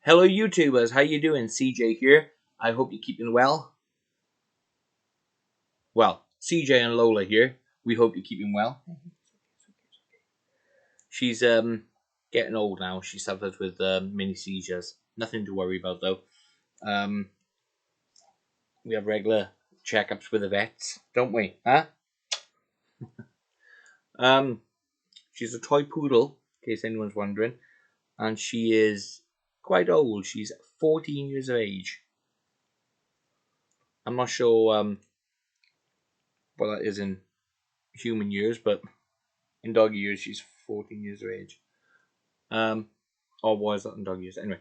Hello YouTubers, how you doing? CJ here. I hope you're keeping well. Well, CJ and Lola here. We hope you're keeping well. She's getting old now. She suffers with mini seizures. Nothing to worry about though. We have regular checkups with the vets, don't we? Huh? She's a toy poodle, in case anyone's wondering, and she is quite old. She's 14 years of age. I'm not sure what that is in human years, but in dog years, she's 14 years of age. Or was that in dog years? Anyway,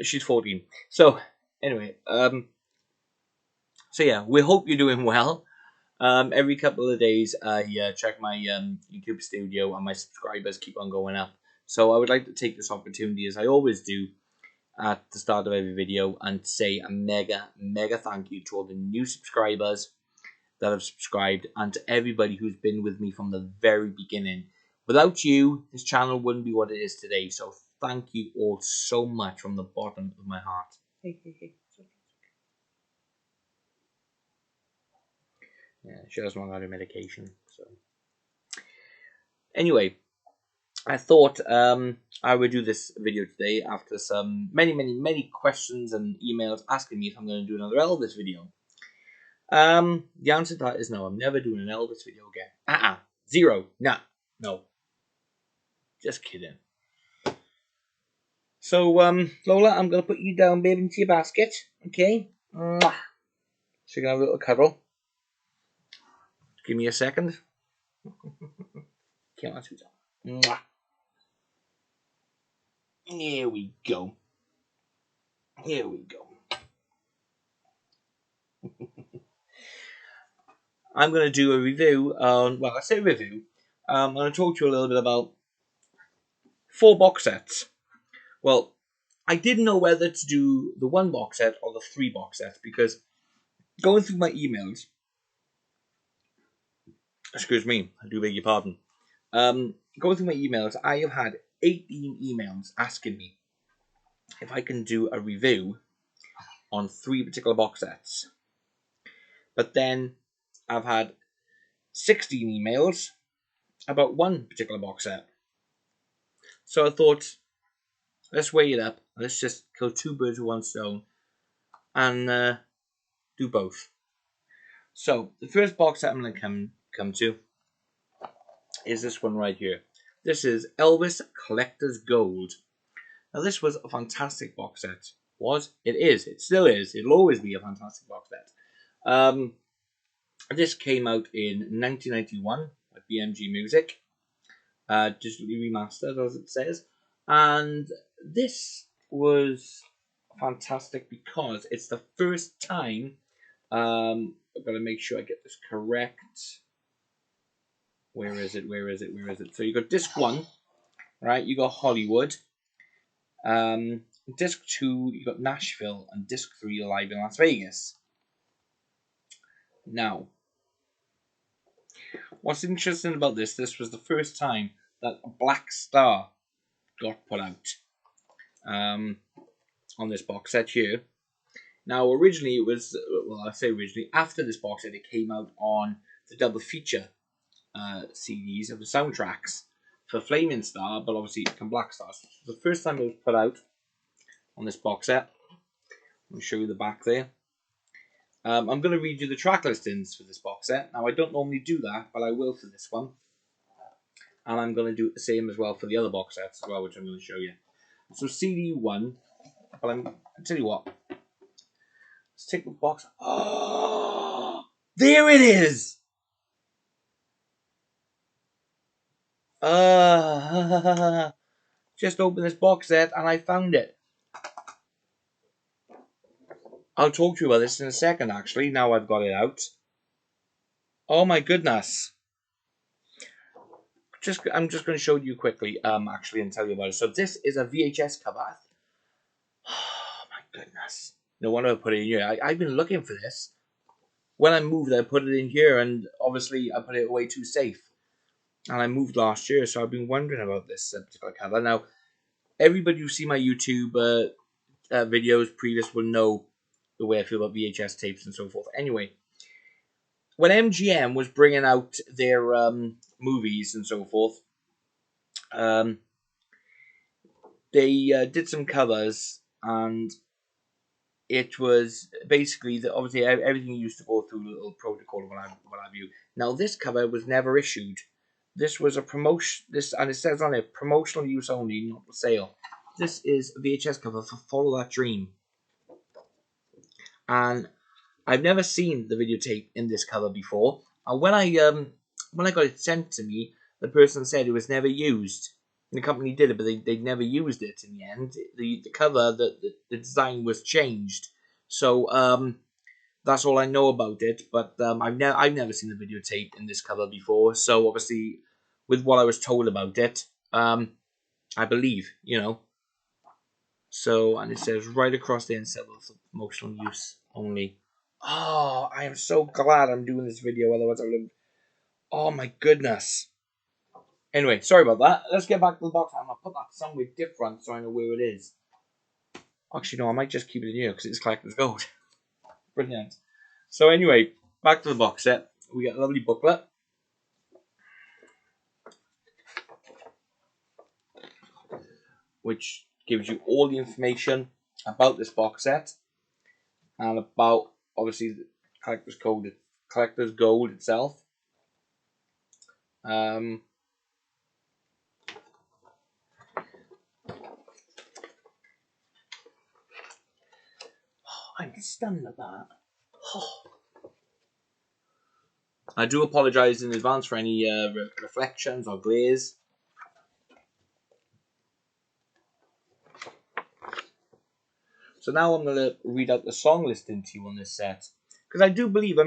she's 14. So, anyway, so yeah, we hope you're doing well. Every couple of days, I check my YouTube studio, and my subscribers keep on going up. So I would like to take this opportunity, as I always do, at the start of every video, and say a mega thank you to all the new subscribers that have subscribed, and to everybody who's been with me from the very beginning. Without you, this channel wouldn't be what it is today. So thank you all so much from the bottom of my heart. Hey. Yeah, she doesn't want her medication. So anyway, I thought I would do this video today after some many questions and emails asking me if I'm going to do another Elvis video. The answer to that is no. I'm never doing an Elvis video again. Zero. Nah. No. Just kidding. So, Lola, I'm going to put you down, babe, into your basket. Okay? Mwah. So you're going to have a little cuddle. Give me a second. Okay, let's do that. Here we go. Here we go. I'm going to do a review on, well, I say review. I'm going to talk to you a little bit about 4 box sets. Well, I didn't know whether to do the 1 box set or the 3 box sets, because going through my emails, excuse me, I do beg your pardon. Going through my emails, I have had 18 emails asking me if I can do a review on 3 particular box sets. But then I've had 16 emails about 1 particular box set. So I thought, let's weigh it up. Let's just kill 2 birds with 1 stone and do both. So the first box set I'm going to come to is this one right here. This is Elvis Collector's Gold. Now this was a fantastic box set. It is. It still is. It'll always be a fantastic box set. This came out in 1991 by BMG Music, digitally remastered, as it says. And this was fantastic because it's the first time. I've got to make sure I get this correct. Where is it? So you got disc 1, right? You got Hollywood. Disc 2, you got Nashville, and disc 3, Live in Las Vegas. Now, what's interesting about this was the first time that a black star got put out on this box set here. Now, originally it was, well, I say originally, after this box set, it came out on the double feature CDs of the soundtracks for Flaming Star, but obviously and Black Star. So the first time it was put out on this box set. Let me show you the back there. I'm going to read you the track listings for this box set. Now, I don't normally do that, but I will for this one. And I'm going to do the same as well for the other box sets as well, which I'm going to show you. So CD 1, but I'll tell you what. Let's take the box. Oh, there it is! Just opened this box set and I found it. I'll talk to you about this in a second, actually, now I've got it out. Oh my goodness. I'm just going to show you quickly, actually, and tell you about it. So this is a VHS cover. Oh my goodness. No wonder I put it in here. I've been looking for this. When I moved, I put it in here, and obviously I put it away too safe. And I moved last year, so I've been wondering about this particular cover. Now, everybody who see my YouTube videos previous will know the way I feel about VHS tapes and so forth. Anyway, when MGM was bringing out their movies and so forth, they did some covers, and it was basically that obviously everything used to go through a little protocol and what have you. Now this cover was never issued. This was a promotion. And it says on it, promotional use only, not for sale. This is a VHS cover for Follow That Dream, and I've never seen the videotape in this cover before. And when I got it sent to me, the person said it was never used. And the company did it, but they never used it in the end. The cover, the design was changed. So that's all I know about it. But I've never seen the videotape in this cover before. So obviously, with what I was told about it, I believe, So, and it says right across there instead of promotional use only. Oh, I am so glad I'm doing this video, otherwise I would have... Oh my goodness. Anyway, sorry about that. Let's get back to the box. I'm going to put that somewhere different so I know where it is. Actually, no, I might just keep it in here because it's collector's gold. Brilliant. So anyway, back to the box set. We got a lovely booklet. Which gives you all the information about this box set. And about, obviously, the collector's gold itself. I'm stunned at that. I do apologise in advance for any reflections or glaze. So now I'm going to read out the song listing to you on this set. Because I do believe,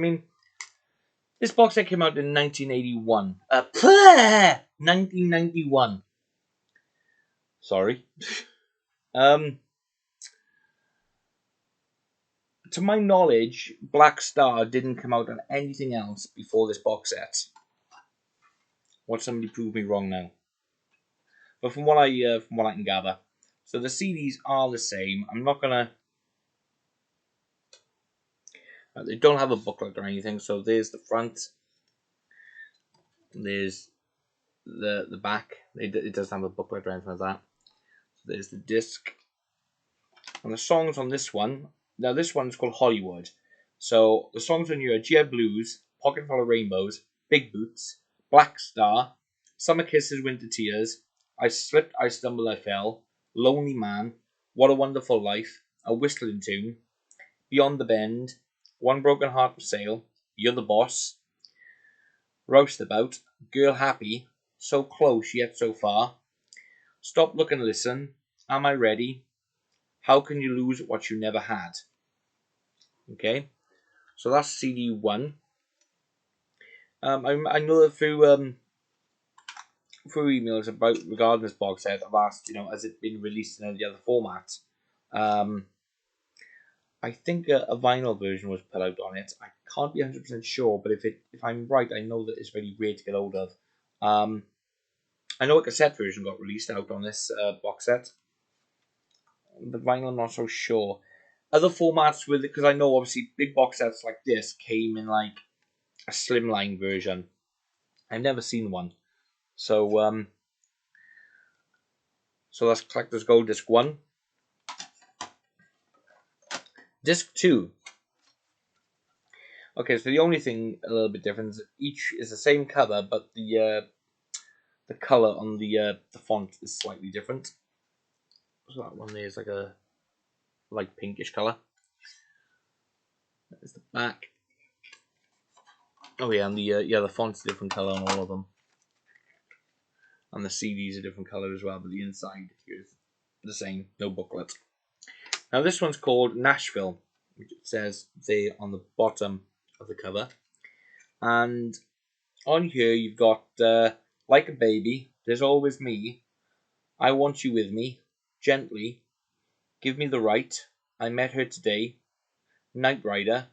this box set came out in 1981. 1991. Sorry. To my knowledge, Black Star didn't come out on anything else before this box set. Watch somebody prove me wrong now. But from what I can gather, so the CDs are the same. I'm not gonna. They don't have a booklet or anything. So there's the front. There's the back. It doesn't have a booklet or anything like that. So there's the disc. And the songs on this one. Now this one's called Hollywood. So the songs on here are GI Blues, Pocket Full of Rainbows, Big Boots, Black Star, Summer Kisses, Winter Tears, I Slipped, I Stumbled, I Fell, Lonely Man, What a Wonderful Life, A Whistling Tune, Beyond the Bend, One Broken Heart for Sale, You're the Boss, Roustabout, Girl Happy, So Close Yet So Far, Stop, Look and Listen, Am I Ready, How Can You Lose What You Never Had? Okay, so that's CD 1. I know that through emails regarding this box set, I've asked, has it been released in any other formats? I think a vinyl version was put out on it. I can't be 100% sure, but if I'm right, I know that it's very rare to get hold of. I know a cassette version got released out on this box set, but vinyl I'm not so sure. Other formats with it, because I know obviously big box sets like this came in like a slimline version. I've never seen one. So so that's Collector's Gold Disc 1. Disc 2. Okay, so the only thing a little bit different is each is the same cover, but the color on the font is slightly different. So that one there is like a light pinkish color. There's the back. Oh yeah, and the font's a different color on all of them. And the CD's a different color as well, but the inside here is the same, no booklet. Now this one's called Nashville, which it says there on the bottom of the cover. And on here you've got Like a Baby, There's Always Me, I Want You With Me, Gently, Give Me the Right, I Met Her Today, Night Rider,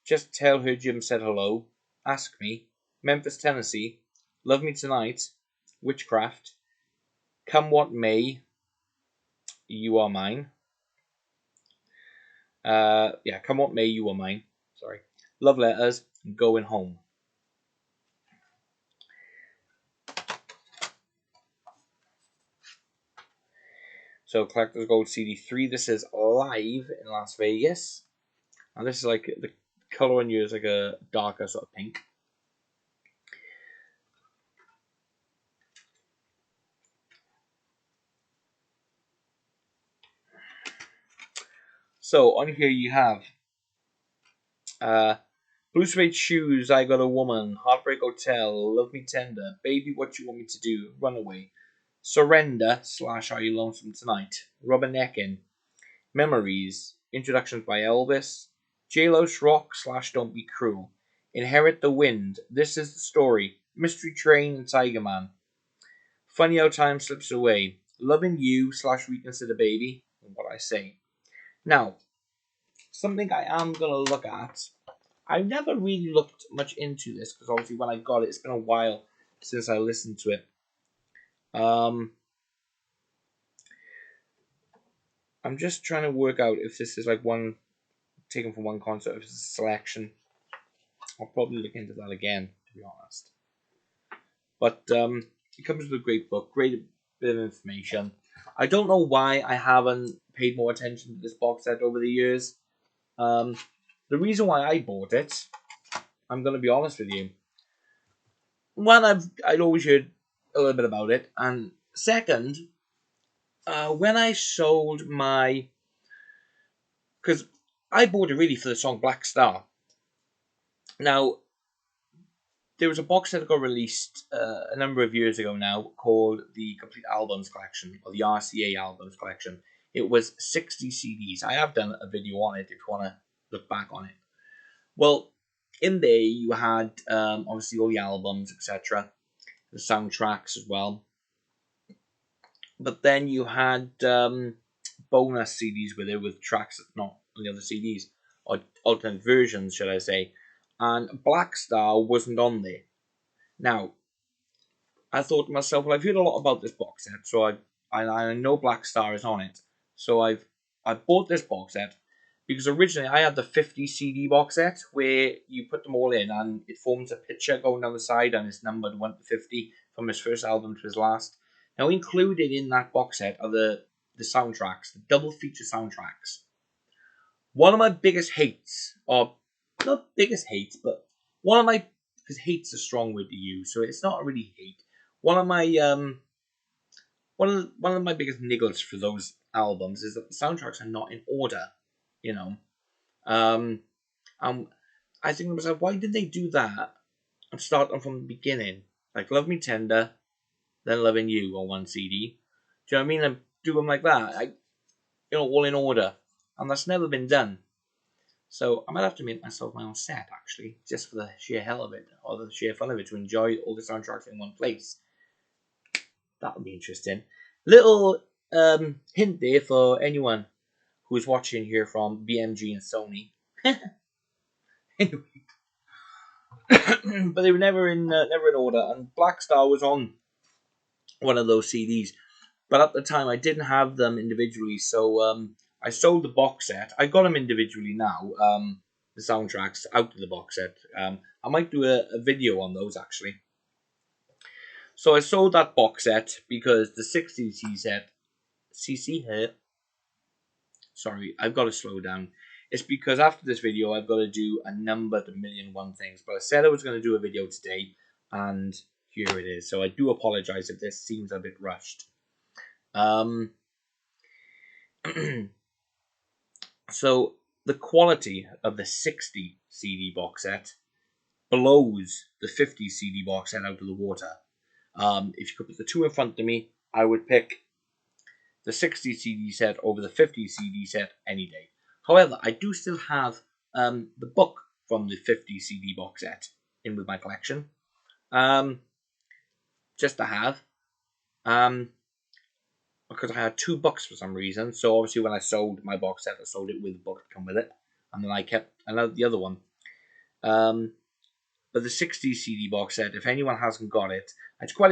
Just Tell Her Jim Said Hello, Ask Me, Memphis, Tennessee, Love Me Tonight, Witchcraft, Come What May, You Are Mine, Yeah, Come What May, You Were Mine. Sorry. Love Letters, and Going Home. So Collector's Gold CD3. This is live in Las Vegas. And this is like, the color on you is like a darker sort of pink. So on here you have Blue Suede Shoes, I Got a Woman, Heartbreak Hotel, Love Me Tender, Baby What You Want Me to Do, Runaway, Surrender / Are You Lonesome Tonight, Rubberneckin', Memories, Introductions by Elvis, Jailhouse Rock / Don't Be Cruel, Inherit the Wind, This Is the Story, Mystery Train and Tiger Man, Funny How Time Slips Away, Loving You / Reconsider Baby, and What I Say. Now, something I am going to look at. I've never really looked much into this because obviously when I got it, it's been a while since I listened to it. I'm just trying to work out if this is like one taken from one concert, if it's a selection. I'll probably look into that again, to be honest. But it comes with a great book, great bit of information. I don't know why I haven't paid more attention to this box set over the years. The reason why I bought it, I'm going to be honest with you. One, I'd always heard a little bit about it, and second, when I sold my, because I bought it really for the song Black Star. Now, there was a box set that got released a number of years ago now called the Complete Albums Collection, or the RCA Albums Collection. It was 60 CDs. I have done a video on it if you want to look back on it. Well, in there you had obviously all the albums, etc., the soundtracks as well. But then you had bonus CDs with it, with tracks that's not on the other CDs, or alternate versions, should I say. And Black Star wasn't on there. Now, I thought to myself, well, I've heard a lot about this box set, so I know Black Star is on it. So I bought this box set because originally I had the 50 CD box set where you put them all in and it forms a picture going down the side and it's numbered 1 to 50 from his first album to his last. Now, included in that box set are the soundtracks, the double feature soundtracks. One of my biggest hates, or not biggest hates, but one of my, because hate's a strong word to use, so it's not really hate. One of my one of my biggest niggles for those albums is that the soundtracks are not in order. You know, I think to myself, why did they do that and start them from the beginning? Like Love Me Tender, then Loving You on one CD. Do you know what I mean? And do them like that, all in order, and that's never been done. So I might have to make myself my own set, actually, just for the sheer hell of it, or the sheer fun of it, to enjoy all the soundtracks in one place. That would be interesting. Little hint there for anyone who's watching here from BMG and Sony. Anyway, but they were never in order, and Black Star was on one of those CDs. But at the time, I didn't have them individually, so I sold the box set. I got them individually now, the soundtracks out of the box set. I might do a video on those, actually. So I sold that box set because the 60 set, CC here, sorry, I've got to slow down. It's because after this video, I've got to do a number of 1,000,001 things. But I said I was going to do a video today, and here it is. So I do apologize if this seems a bit rushed. So the quality of the 60 CD box set blows the 50 CD box set out of the water. If you could put the two in front of me, I would pick the 60 CD set over the 50 CD set any day. However, I do still have the book from the 50 CD box set in with my collection. Just to have. Because I had 2 books for some reason. So obviously when I sold my box set, I sold it with the book to come with it. And then I kept the other one. But the 60 CD box set, if anyone hasn't got it,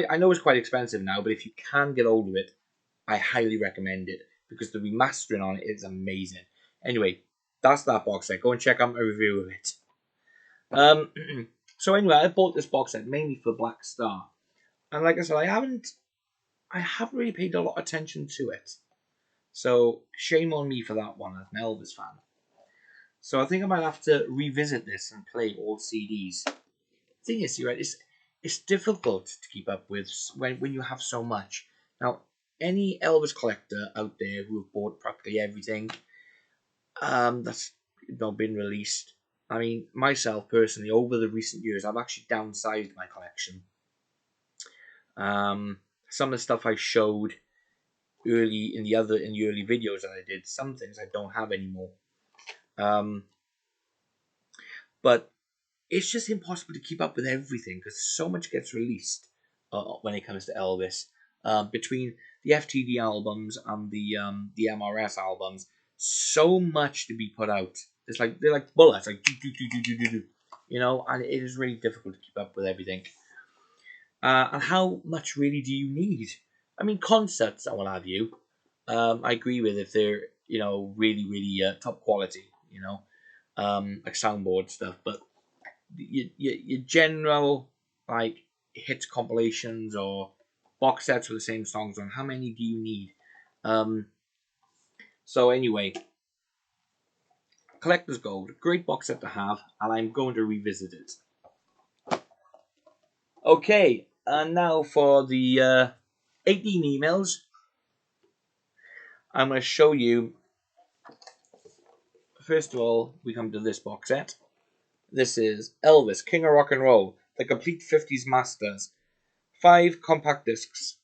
I know it's quite expensive now, but if you can get hold of it, I highly recommend it because the remastering on it is amazing. Anyway, that's that box set. Go and check out my review of it. So anyway, I bought this box set mainly for Black Star, and like I said, I haven't really paid a lot of attention to it. So shame on me for that one as an Elvis fan. So I think I might have to revisit this and play all CDs. The thing is, right, it's difficult to keep up with when you have so much. Now, any Elvis collector out there who have bought practically everything that's not been released. I mean, myself personally, over the recent years, I've actually downsized my collection. Some of the stuff I showed early in the early videos that I did, some things I don't have anymore. But it's just impossible to keep up with everything because so much gets released when it comes to Elvis. Between the FTD albums and the MRS albums, so much to be put out. It's like they're like bullets, like you know, and it is really difficult to keep up with everything. And how much really do you need? I mean, concerts and what have you. I agree with if they're really top quality, like soundboard stuff, but your general like hits compilations or box sets with the same songs on. How many do you need? So anyway, Collector's Gold, great box set to have, and I'm going to revisit it. Okay, and now for the 18 emails, I'm going to show you. First of all, we come to this box set. This is Elvis, King of Rock and Roll, the complete 50s masters. 5 compact discs.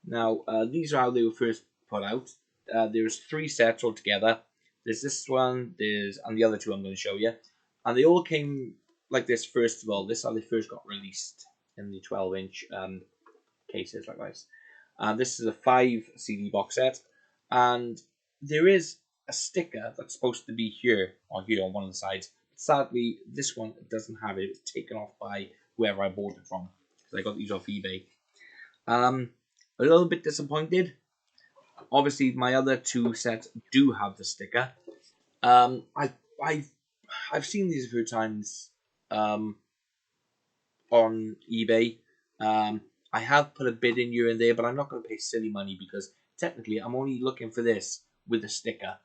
Now, these are how they were first put out. There's 3 sets altogether. There's this one, and the other 2 I'm going to show you. And they all came like this first of all. This is how they first got released in the 12-inch cases like this. This is a 5 CD box set. And there is a sticker that's supposed to be here on one of the sides. Sadly, this one doesn't have it. It was taken off by whoever I bought it from. Because I got these off eBay. A little bit disappointed. Obviously, my other 2 sets do have the sticker. I've seen these a few times on eBay. I have put a bid in here and there, but I'm not going to pay silly money because technically I'm only looking for this with a sticker.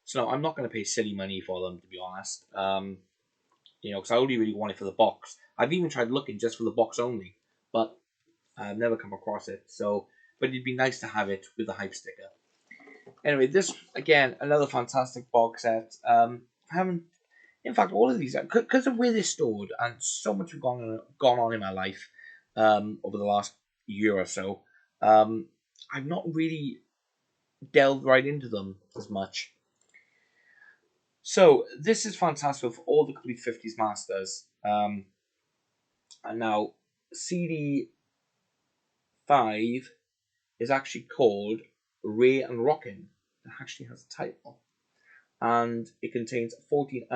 So I'm not going to pay silly money for them, to be honest. Because I only really want it for the box. I've even tried looking just for the box only, but I've never come across it. But it'd be nice to have it with the hype sticker. Anyway, this again, another fantastic box set. I haven't, in fact, all of these because of where they're stored and so much has gone on in my life over the last year or so. I've not really delved right into them as much. So this is fantastic for all the complete 50s masters. And now CD 5 is actually called Ray and Rockin'. It actually has a title. And it contains 14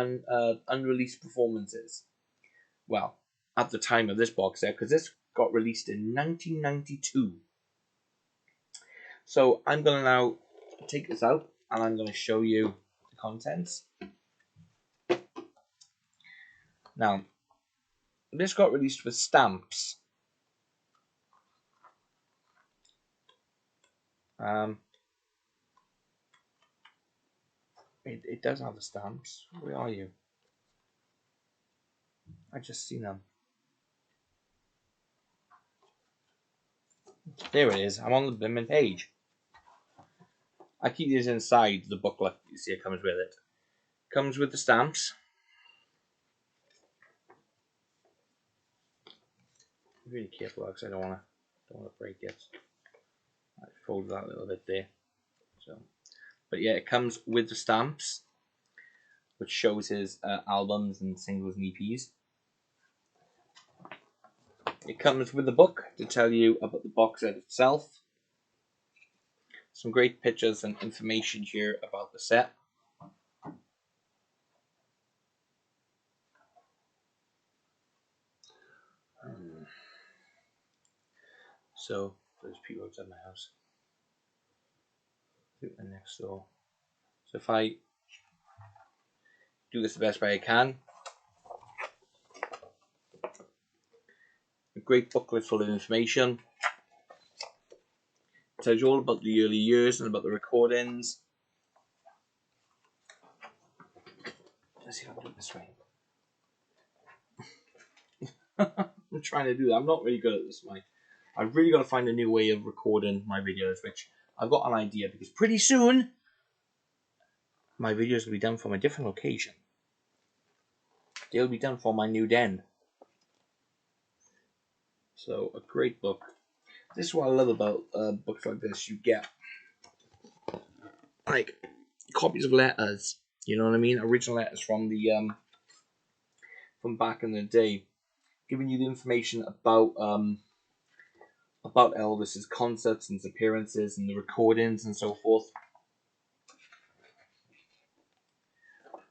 unreleased performances. Well, at the time of this box set, because this got released in 1992. So I'm going to now take this out and I'm going to show you the contents. Now, this got released with stamps. It does have the stamps. Where are you? I just seen them. There it is. I'm on the blimmin' page. I keep these inside the booklet. You see, it comes with it. Comes with the stamps. Be really careful because I don't want to break it. I folded that a little bit there. But yeah, it comes with the stamps, which shows his albums and singles and EPs. It comes with the book to tell you about the box set itself. Some great pictures and information here about the set. So there's people outside my house. I think they're next door. So if I do this the best way I can. A great booklet full of information. It tells you all about the early years and about the recordings. Let's see if I can do it this way. I'm trying to do that. I'm not really good at this way. I've really got to find a new way of recording my videos, which I've got an idea, because pretty soon my videos will be done from a different location. They'll be done from my new den. So, a great book. This is what I love about books like this. You get like copies of letters. You know what I mean? Original letters from the from back in the day, giving you the information about Elvis's concerts and his appearances and the recordings and so forth.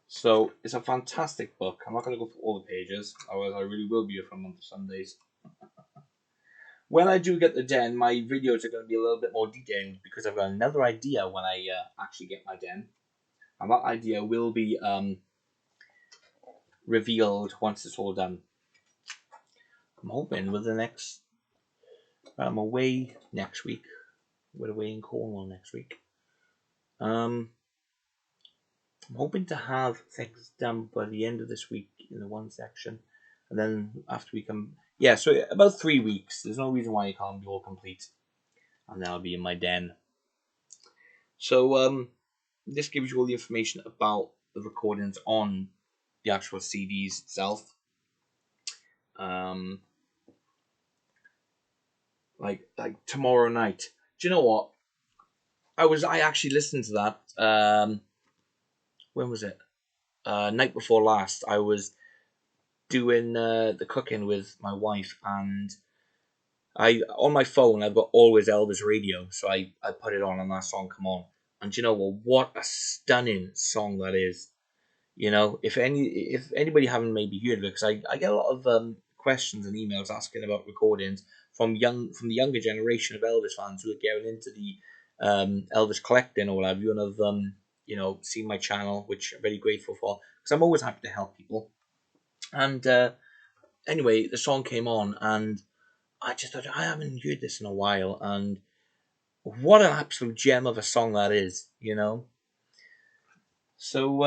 So it's a fantastic book. I'm not going to go through all the pages, otherwise I really will be here for a month of Sundays. When I do get the den, my videos are going to be a little bit more detailed, because I've got another idea when I actually get my den. And that idea will be revealed once it's all done. I'm hoping with the next... I'm away next week. We're away in Cornwall next week. I'm hoping to have things done by the end of this week in the one section. And then after we come... Yeah, so about 3 weeks. There's no reason why it can't be all complete. And then I'll be in my den. So, this gives you all the information about the recordings on the actual CDs itself. Like Tomorrow Night. Do you know what? I actually listened to that. When was it? Night before last. I was doing the cooking with my wife, and on my phone I've got Always Elvis radio, so I put it on and that song come on. And you know what a stunning song that is. You know, if anybody haven't maybe heard of it, because I get a lot of questions and emails asking about recordings from the younger generation of Elvis fans who are getting into the Elvis collecting or whatever, and have seen my channel, which I'm very grateful for, because I'm always happy to help people. And anyway, the song came on, and I just thought, I haven't heard this in a while, and what an absolute gem of a song that is, you know. So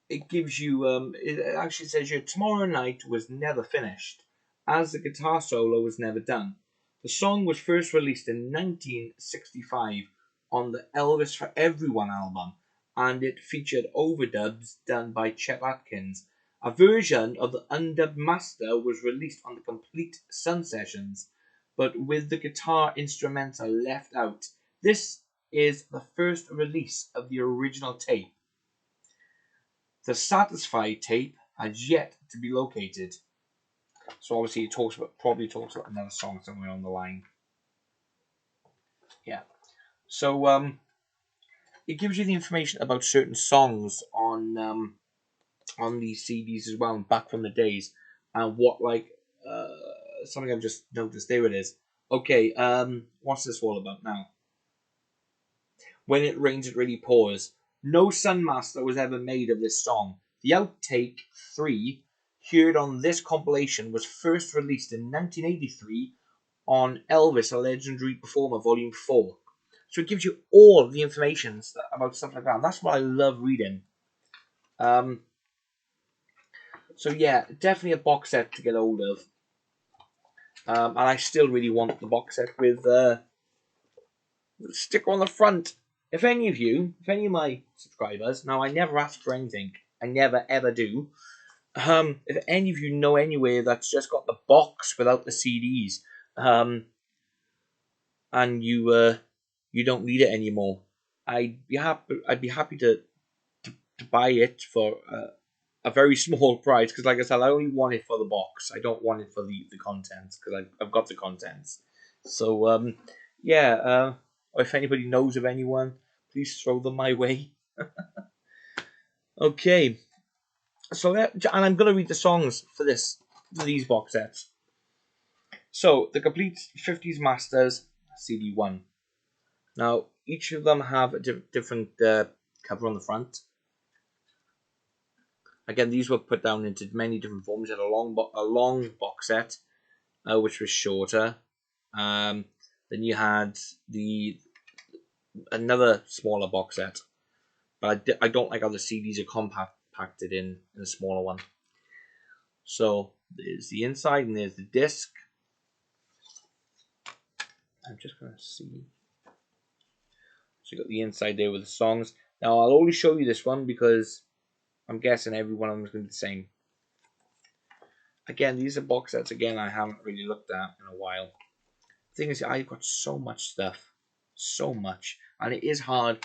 it gives you, it actually says here, Tomorrow Night was never finished, as the guitar solo was never done. The song was first released in 1965 on the Elvis for Everyone album, and it featured overdubs done by Chet Atkins. A version of the undubbed master was released on the Complete Sun Sessions, but with the guitar instrumental left out. This is the first release of the original tape. The Satisfied tape has yet to be located. So obviously it probably talks about another song somewhere on the line. Yeah. So it gives you the information about certain songs on these CDs as well, back from the days, and what something I've just noticed. There it is. Okay. What's this all about now? When it rains, it really pours. No Sunmaster was ever made of this song. The outtake 3, heard on this compilation, was first released in 1983 on Elvis, a Legendary Performer, Volume 4. So it gives you all the information about stuff like that. And that's what I love reading. So yeah, definitely a box set to get hold of. And I still really want the box set with the sticker on the front. If any of my subscribers, now I never ask for anything, I never ever do. If any of you know anywhere that's just got the box without the CDs, and you don't need it anymore, I'd be happy to buy it for a very small price, because like I said, I only want it for the box. I don't want it for the contents, because I've got the contents. So yeah, or if anybody knows of anyone, please throw them my way. Okay, so and I'm gonna read the songs for these box sets. So the Complete 50s Masters CD1. Now each of them have a different cover on the front. Again, these were put down into many different forms. You had a long box set, which was shorter. Then you had another smaller box set, but I don't like how the CDs are compacted in a smaller one. So there's the inside and there's the disc. I'm just gonna see. So you got the inside there with the songs. Now I'll only show you this one because I'm guessing every one of them is going to be the same. Again, these are box sets. Again, I haven't really looked at in a while. The thing is, I've got so much stuff, so much, and it is hard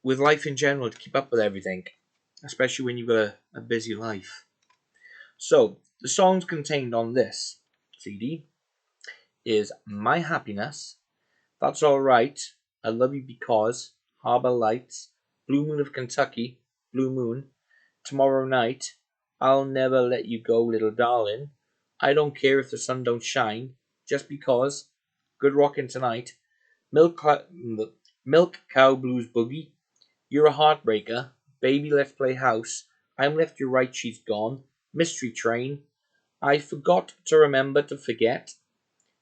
with life in general to keep up with everything, especially when you've got a busy life. So the songs contained on this CD is "My Happiness," "That's Alright," "I Love You Because," "Harbor Lights," "Blue Moon of Kentucky," "Blue Moon," "Tomorrow Night," "I'll Never Let You Go, Little Darling," "I Don't Care If the Sun Don't Shine," "Just Because," "Good Rockin' Tonight," Milk Cow Blues Boogie," "You're a Heartbreaker," "Baby Let's Play House," "I'm Left You Right She's Gone," "Mystery Train," "I Forgot to Remember to Forget,"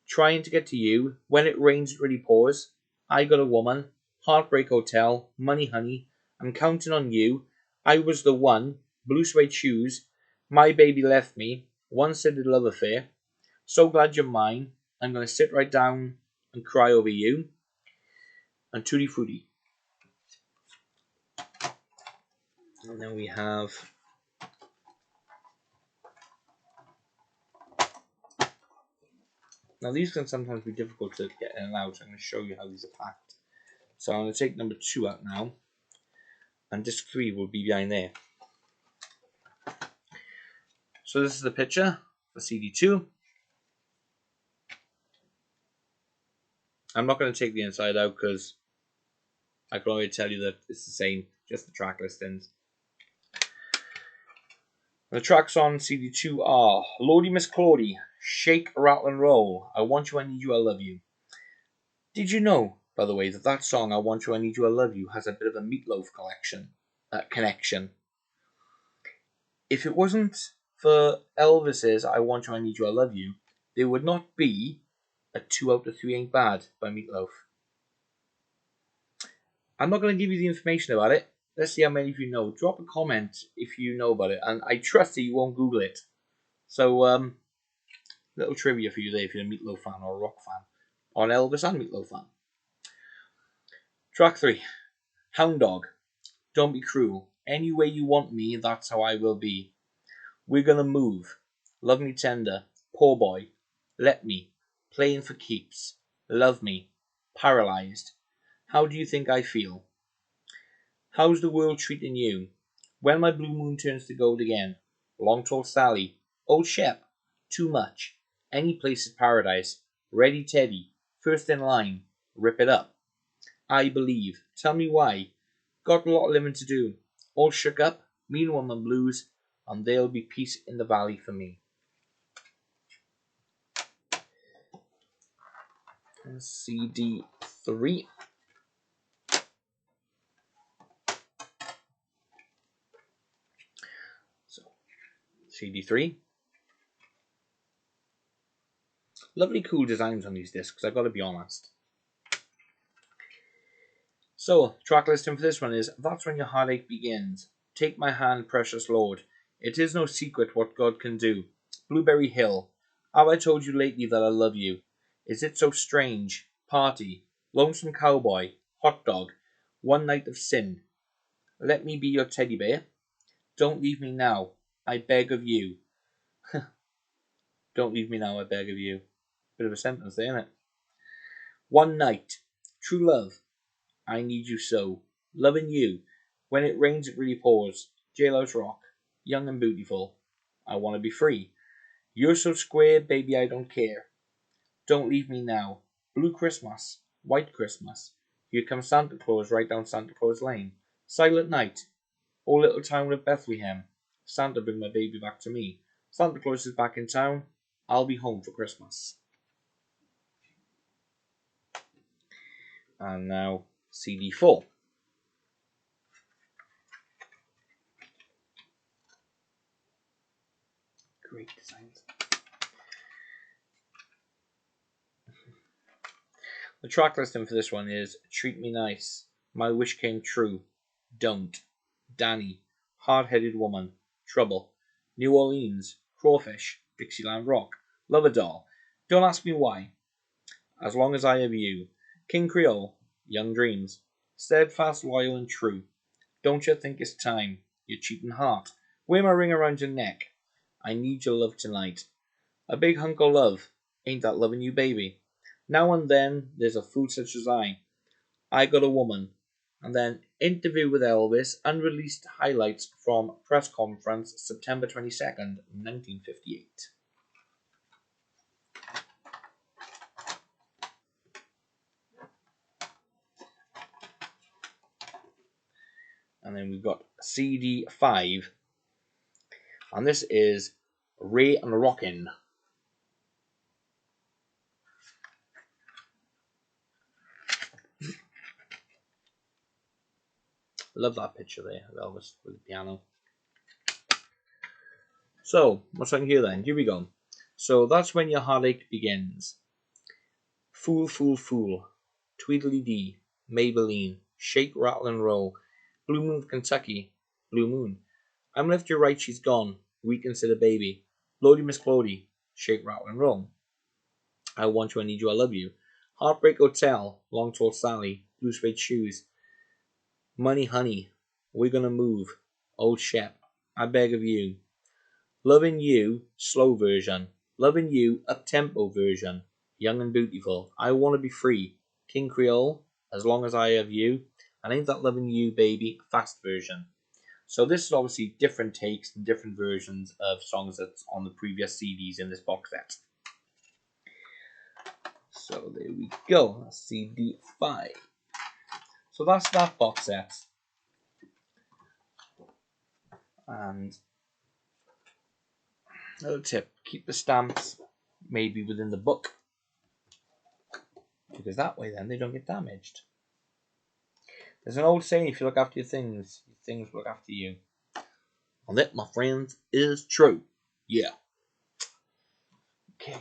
"Trying to Get to You," "When It Rains It Really Pours," "I Got a Woman," "Heartbreak Hotel," "Money Honey," "I'm Counting on You," "I Was the One," "Blue Suede Shoes," "My Baby Left Me," "One-Sided Love Affair," "So Glad You're Mine," "I'm Gonna Sit Right Down and Cry Over You," and "Tutti Frutti." And then we have now these can sometimes be difficult to get in and out. I'm going to show you how these are packed. So I'm going to take number 2 out now, and disc 3 will be behind there. So this is the picture for CD2. I'm not going to take the inside out because I can already tell you that it's the same, just the track listings. The tracks on CD2 are "Lordy Miss Claudie," "Shake, Rattle and Roll," "I Want You, I Need You, I Love You." Did you know, by the way, that song "I Want You, I Need You, I Love You" has a bit of a Meatloaf connection? If it wasn't for Elvis's "I Want You, I Need You, I Love You," there would not be a 2 out of 3 Ain't Bad by Meatloaf. I'm not going to give you the information about it. Let's see how many of you know. Drop a comment if you know about it, and I trust that you won't Google it. So, little trivia for you there if you're a Meatloaf fan or a rock fan, or an Elvis and Meatloaf fan. Track 3, "Hound Dog," "Don't Be Cruel," "Any Way You Want Me, That's How I Will Be," "We're Gonna Move," "Love Me Tender," "Poor Boy," "Let Me," "Playing for Keeps," "Love Me," "Paralyzed," "How Do You Think I Feel," "How's the World Treating You," "When My Blue Moon Turns to Gold Again," "Long Tall Sally," "Old Shep," "Too Much," "Any Place is Paradise," "Ready Teddy," "First in Line," "Rip It Up," "I Believe," "Tell Me Why," "Got a Lot of Living to Do," "All Shook Up," "Mean Woman Blues," and "There'll Be Peace in the Valley for Me." And CD3. So, CD3. Lovely cool designs on these discs, I've got to be honest. So, track listing for this one is "That's When Your Heartache Begins," "Take My Hand, Precious Lord," "It Is No Secret What God Can Do," "Blueberry Hill," "Have I Told You Lately That I Love You," "Is It So Strange," "Party," "Lonesome Cowboy," "Hot Dog," "One Night of Sin," "Let Me Be Your Teddy Bear," "Don't Leave Me Now, I Beg of You." Don't leave me now, I beg of you. Bit of a sentence there, isn't it? "One Night," "True Love," "I Need You So," "Loving You," "When It Rains It Really Pours," "Jailhouse Rock," "Young and Beautiful," "I Want to Be Free," "You're So Square, Baby I Don't Care," "Don't Leave Me Now," "Blue Christmas," "White Christmas," "Here Comes Santa Claus Right Down Santa Claus Lane," "Silent Night," "Oh Little Town of Bethlehem," "Santa Bring My Baby Back to Me," "Santa Claus Is Back in Town," "I'll Be Home for Christmas." And now CD4. great designs. The track listing for this one is Treat Me Nice, My Wish Came True, Don't, Danny, Hard-Headed Woman, Trouble, New Orleans, Crawfish, Dixieland Rock, Love a Doll, Don't Ask Me Why, As Long as I Have You, King Creole, Young Dreams, Steadfast, Loyal and True, Don't You Think It's Time, Your Cheating Heart, Wear My Ring Around Your Neck, I Need Your Love Tonight, A Big Hunk of Love, Ain't That Loving You Baby, Now and Then There's a Fool Such as I Got a Woman, and then Interview with Elvis, unreleased highlights from press conference September 22nd, 1958. And then we've got CD 5, and this is Ray and Rockin'. Love that picture there of Elvis with the piano. So, what's on here then? Here we go. So, That's When Your Heartache Begins. Fool, Fool, Fool. Tweedledee. Maybelline. Shake, Rattle and Roll. Blue Moon of Kentucky. Blue Moon. I'm Left You Right, She's Gone. Reconsider Baby. Lodi Miss Clody. Shake, Rattle and Roll. I Want You, I Need You, I Love You. Heartbreak Hotel. Long Tall Sally. Blue Suede Shoes. Money Honey, We're Gonna Move, Old Shep, I Beg of You, Loving You, slow version, Loving You, up-tempo version, Young and Beautiful, I Wanna Be Free, King Creole, As Long as I Have You, and Ain't That Loving You Baby, fast version. So this is obviously different takes and different versions of songs that's on the previous CDs in this box set. So there we go, that's CD 5. So that's that box set. And another tip, keep the stamps maybe within the book, because that way then they don't get damaged. There's an old saying, if you look after your things will look after you. And that, my friends, is true. Yeah. Okay.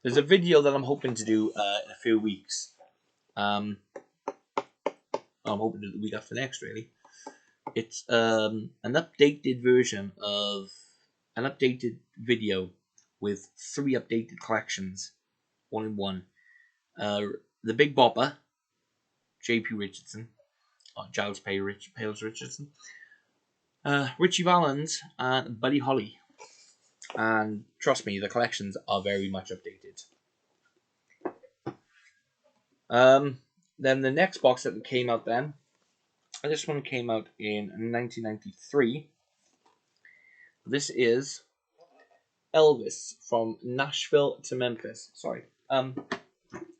There's a video that I'm hoping to do in a few weeks. I'm hoping to do the week after next, really. It's an updated version of an updated video with 3 updated collections, one in one. The Big Bopper, J.P. Richardson, or Giles Pales Richardson, Richie Valens, and Buddy Holly. And trust me, the collections are very much updated. Then the next box set that came out then, and this one came out in 1993. This is Elvis from Nashville to Memphis. Sorry, I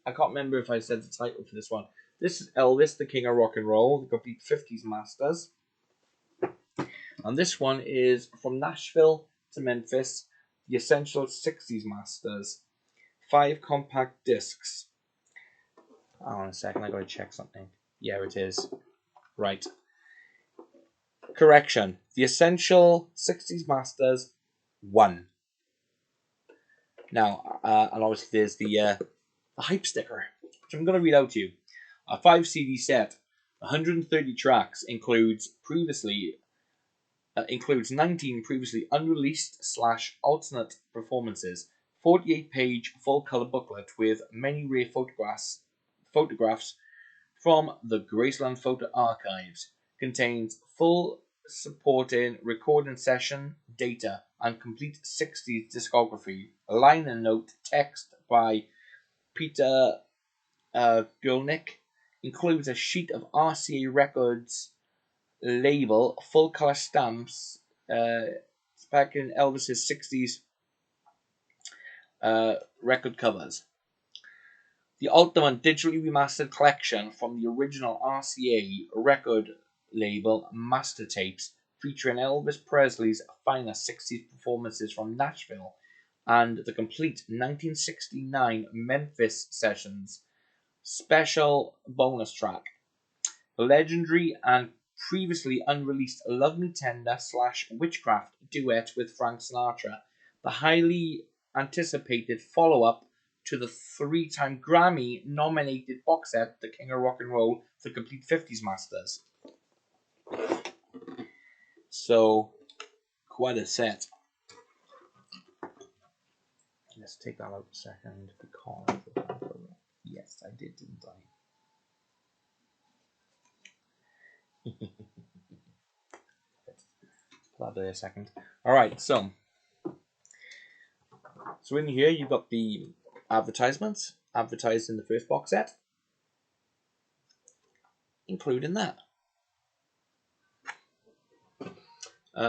can't remember if I said the title for this one. This is Elvis, the King of Rock and Roll, the complete 50s masters. And this one is From Nashville to Memphis, the Essential 60s masters. 5 compact discs. Hold on a second, I gotta check something. Yeah, it is. Right. Correction. The Essential 60s Masters 1. Now, and obviously there's the hype sticker, which I'm going to read out to you. A 5 CD set, 130 tracks, includes 19 previously unreleased / alternate performances, 48-page full-color booklet with many rare photographs from the Graceland Photo Archives, contains full supporting recording session data and complete 60s discography, liner note text by Peter Gulnick, includes a sheet of RCA Records label, full color stamps, back in Elvis's 60s record covers. The ultimate digitally remastered collection from the original RCA record label master tapes, featuring Elvis Presley's finest 60s performances from Nashville and the complete 1969 Memphis sessions special bonus track. Legendary and previously unreleased Love Me Tender / Witchcraft duet with Frank Sinatra, the highly anticipated follow-up to the 3-time Grammy-nominated box set, The King of Rock and Roll, The Complete 50s Masters. So, quite a set. Let's take that out a second because... Yes, I did, didn't I? Put that there a second. Alright, so in here you've got the advertisements advertised in the first box set, including that.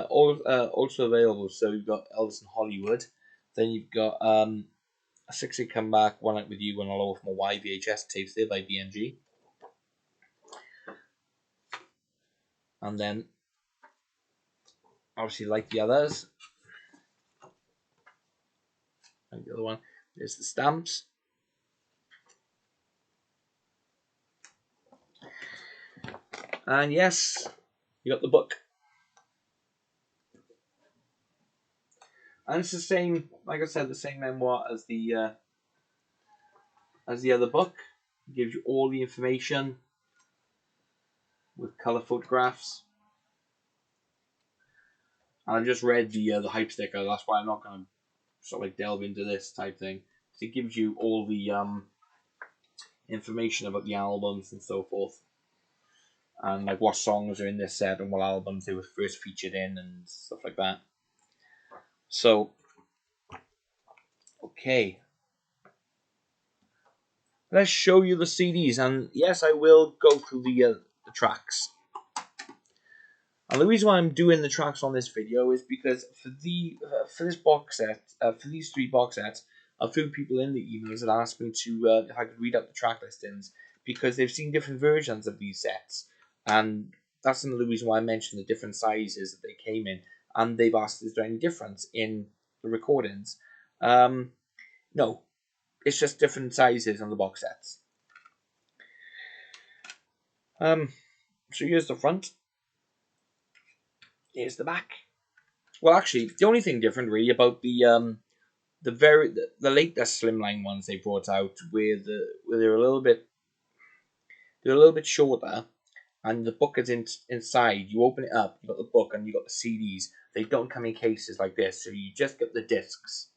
Also available, so you've got Elvis in Hollywood, then you've got A 6-Day Comeback, One Night With You, and All Over My Y VHS tapes there by BMG. And then, obviously like the others, like the other one, there's the stamps. And yes, you got the book. And it's the same, like I said, the same memoir as the other book. It gives you all the information with colour photographs. And I've just read the hype sticker. That's why I'm not going to sort of like delve into this type thing. It gives you all the information about the albums and so forth, and like what songs are in this set and what albums they were first featured in and stuff like that. So, okay, let's show you the CDs, and yes, I will go through the tracks. And the reason why I'm doing the tracks on this video is because for this box set, for these 3 box sets, a few people in the emails had asked me to if I could read out the track listings because they've seen different versions of these sets, and that's another reason why I mentioned the different sizes that they came in, and they've asked is there any difference in the recordings. No, it's just different sizes on the box sets. So here's the front. Here's the back. Well, actually, the only thing different really about the latest slimline ones they brought out, where they're a little bit shorter, and the book is inside. You open it up, you got the book, and you got the CDs. They don't come in cases like this, so you just get the discs.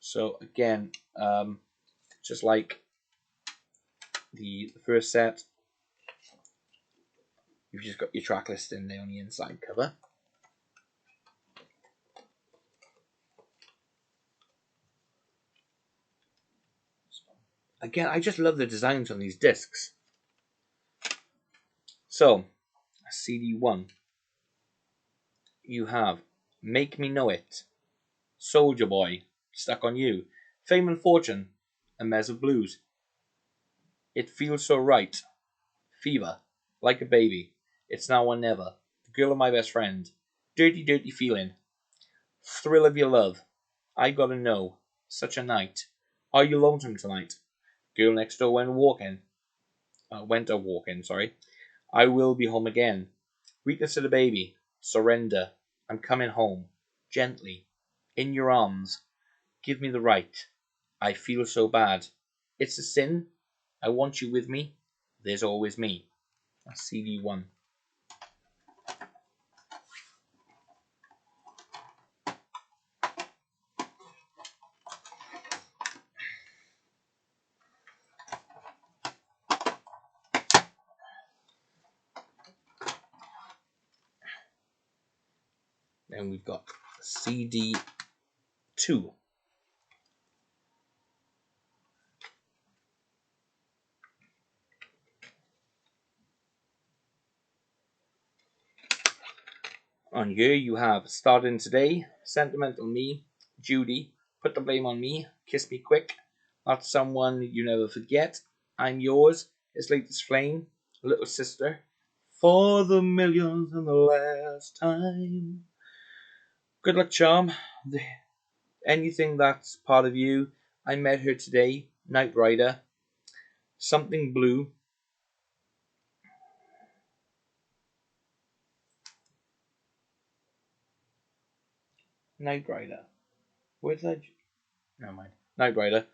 So again, just like the first set, you've just got your track listing there on the inside cover. Again, I just love the designs on these discs. So, CD 1, you have Make Me Know It, Soldier Boy, Stuck on You, Fame and Fortune, A Mess of Blues, It Feels So Right, Fever, Like a Baby, It's Now or Never, The Girl of My Best Friend, Dirty Dirty Feeling, Thrill of Your Love, I Gotta Know, Such a Night, Are You Lonesome Tonight, Girl Next Door Went a Walking, I Will Be Home Again, Weakness of the Baby, Surrender, I'm Coming Home, Gently, In Your Arms, Give Me the Right, I Feel So Bad, It's a Sin, I Want You With Me, There's Always Me. That's CD 1. Then we've got CD 2. On here you have Starting Today, Sentimental Me, Judy, Put the Blame on Me, Kiss Me Quick, Not Someone You Never Forget, I'm Yours, It's Late as Flame, Little Sister, For the Millionth and the Last Time, Good Luck Charm, Anything That's Part of You, I Met Her Today, Knight Rider, Something Blue, Knight Rider. Where's that? Never mind. Knight Rider.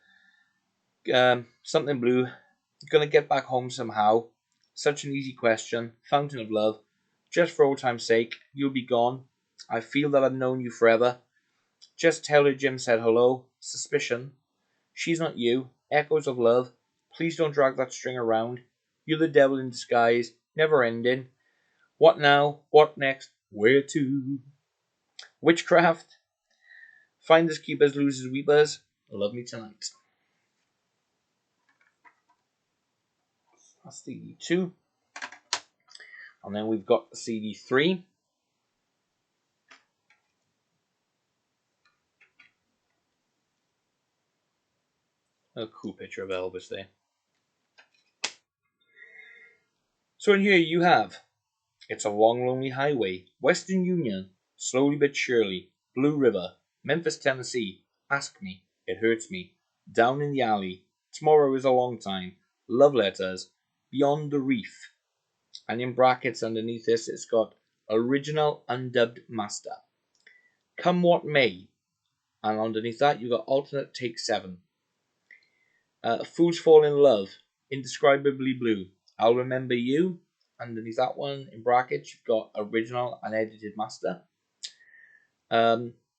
Something blue. Gonna get back home somehow. Such an easy question. Fountain of love. Just for old time's sake. You'll be gone. I feel that I've known you forever. Just tell her Jim said hello. Suspicion. She's not you. Echoes of love. Please don't drag that string around. You're the devil in disguise. Never ending. What now? What next? Where to? Witchcraft. Finders keepers, losers weepers. Love me tonight. That's CD2. And then we've got CD3. A cool picture of Elvis there. So in here you have It's a Long Lonely Highway, Western Union, Slowly but Surely, Blue River, Memphis, Tennessee, Ask Me, It Hurts Me, Down in the Alley, Tomorrow is a Long Time, Love Letters, Beyond the Reef, and in brackets underneath this it's got Original Undubbed Master, Come What May, and underneath that you've got Alternate Take 7. Fools Fall in Love, Indescribably Blue, I'll Remember You. Underneath that one, in brackets, you've got Original Unedited Master.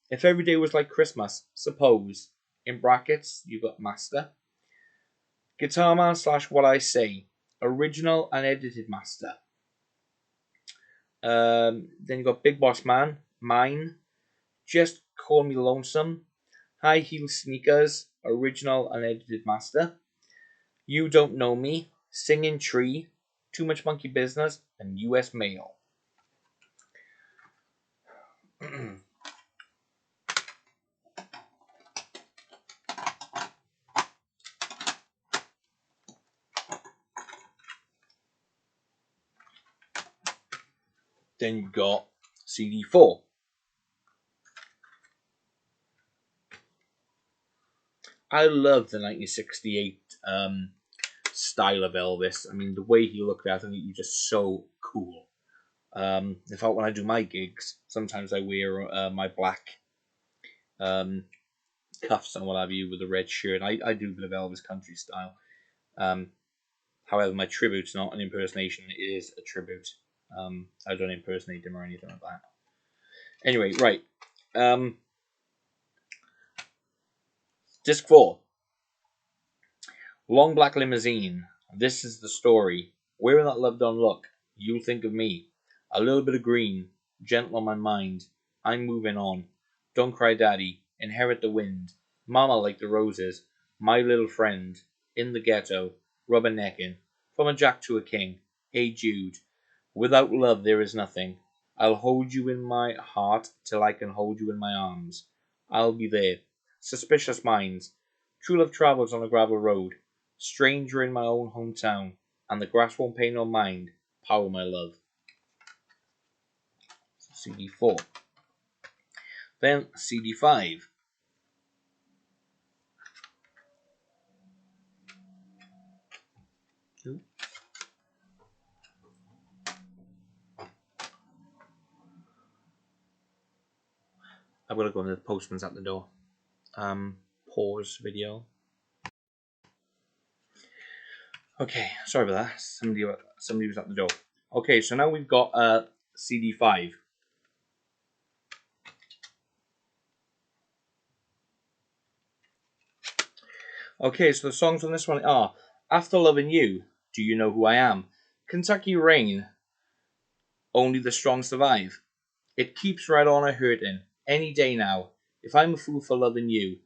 If Every Day Was Like Christmas, Suppose. In brackets, you've got Master. Guitar Man / What I Say, Original Unedited Master. Then you've got Big Boss Man, Mine. Just Call Me Lonesome. High Heel Sneakers, Original Unedited Master. You Don't Know Me, Singing Tree, Too Much Monkey Business, and US Mail. Then you got CD4. I love the 1968 style of Elvis. I mean, the way he looked at it, I think he's just so cool. In fact, when I do my gigs, sometimes I wear my black cuffs and what have you with a red shirt. I do a bit of Elvis country style. However, my tribute's not an impersonation, it is a tribute. I don't impersonate him or anything like that. Anyway, right. Disc 4. Long Black Limousine. This is the story. Wearing that love don't look. You'll think of me. A little bit of green. Gentle on my mind. I'm moving on. Don't cry, daddy. Inherit the wind. Mama like the roses. My little friend. In the ghetto. Rubbernecking. From a jack to a king. Hey Jude. Without love there is nothing. I'll hold you in my heart till I can hold you in my arms. I'll be there. Suspicious minds. True love travels on a gravel road. Stranger in my own hometown. And the grass won't pay no mind. Power my love. CD4. Then CD5. I've got to go into the postman's at the door. Pause video. Okay, sorry about that. Somebody was at the door. Okay, so now we've got CD5. Okay, so the songs on this one are After Loving You, Do You Know Who I Am? Kentucky Rain, Only the Strong Survive. It Keeps Right On a Hurting, Any Day Now, If I'm a Fool for Loving You.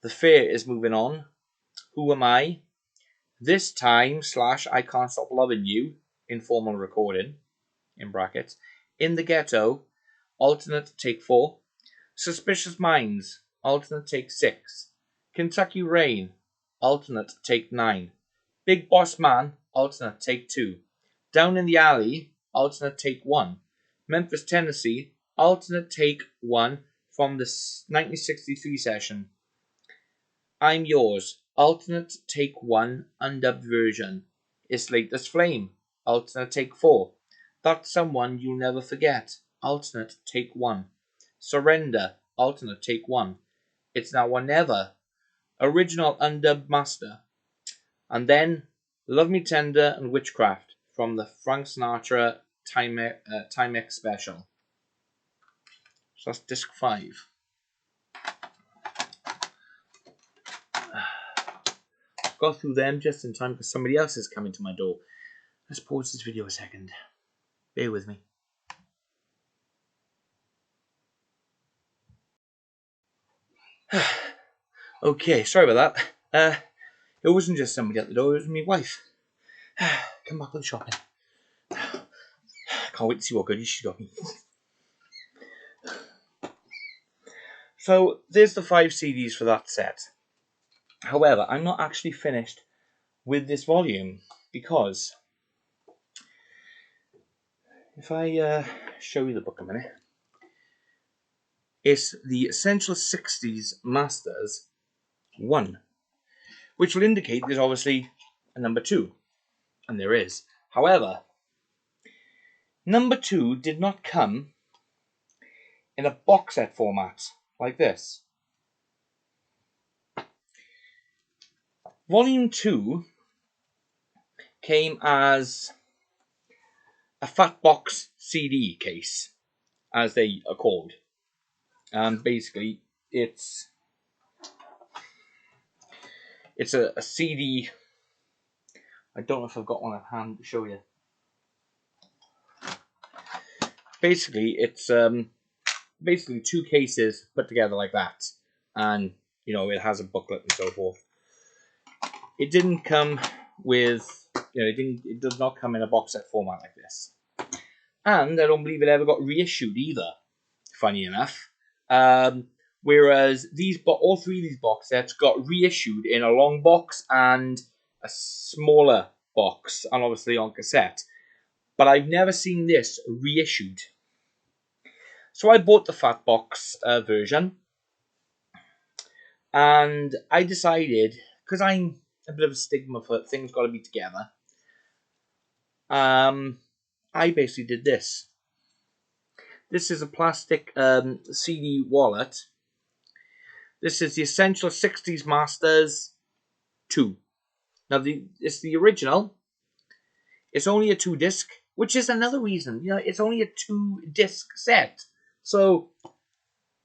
The Fear is Moving On, Who Am I? This Time / I Can't Stop Loving You, Informal Recording, in brackets. In the Ghetto, alternate take 4. Suspicious Minds, alternate take 6. Kentucky Rain, alternate take 9. Big Boss Man, alternate take 2. Down in the Alley, alternate take 1. Memphis, Tennessee, alternate take 1 from the 1963 session. I'm Yours, alternate take 1, undubbed version. It's Latest Flame, alternate take 4. That's Someone You'll Never Forget, alternate take 1. Surrender, alternate take 1. It's Now or Never, original undubbed master. And then Love Me Tender and Witchcraft from the Frank Sinatra Timex special. So that's disc 5. Got through them just in time because somebody else is coming to my door. Let's pause this video a second. Bear with me. Okay, sorry about that. It wasn't just somebody at the door, it was my wife. Come back with the shopping. Can't wait to see what goodies she got me. So, there's the 5 CDs for that set. However, I'm not actually finished with this volume because if I show you the book a minute, it's the Essential 60s Masters 1, which will indicate there's obviously a number 2, and there is. However, number 2 did not come in a box set format like this. Volume 2 came as a fat box CD case, as they are called. And basically, it's a CD. I don't know if I've got one at hand to show you. Basically, it's basically 2 cases put together like that, and it has a booklet and so forth. It didn't come with, it does not come in a box set format like this, and I don't believe it ever got reissued either. Funny enough. Whereas all 3 of these box sets got reissued in a long box and a smaller box, and obviously on cassette. But I've never seen this reissued. So I bought the fat box version, and I decided, because I'm a bit of a stigma for things got to be together, I basically did this. This is a plastic CD wallet. This is the Essential 60s Masters 2. Now, it's the original. It's only a 2-disc, which is another reason. It's only a 2-disc set. So,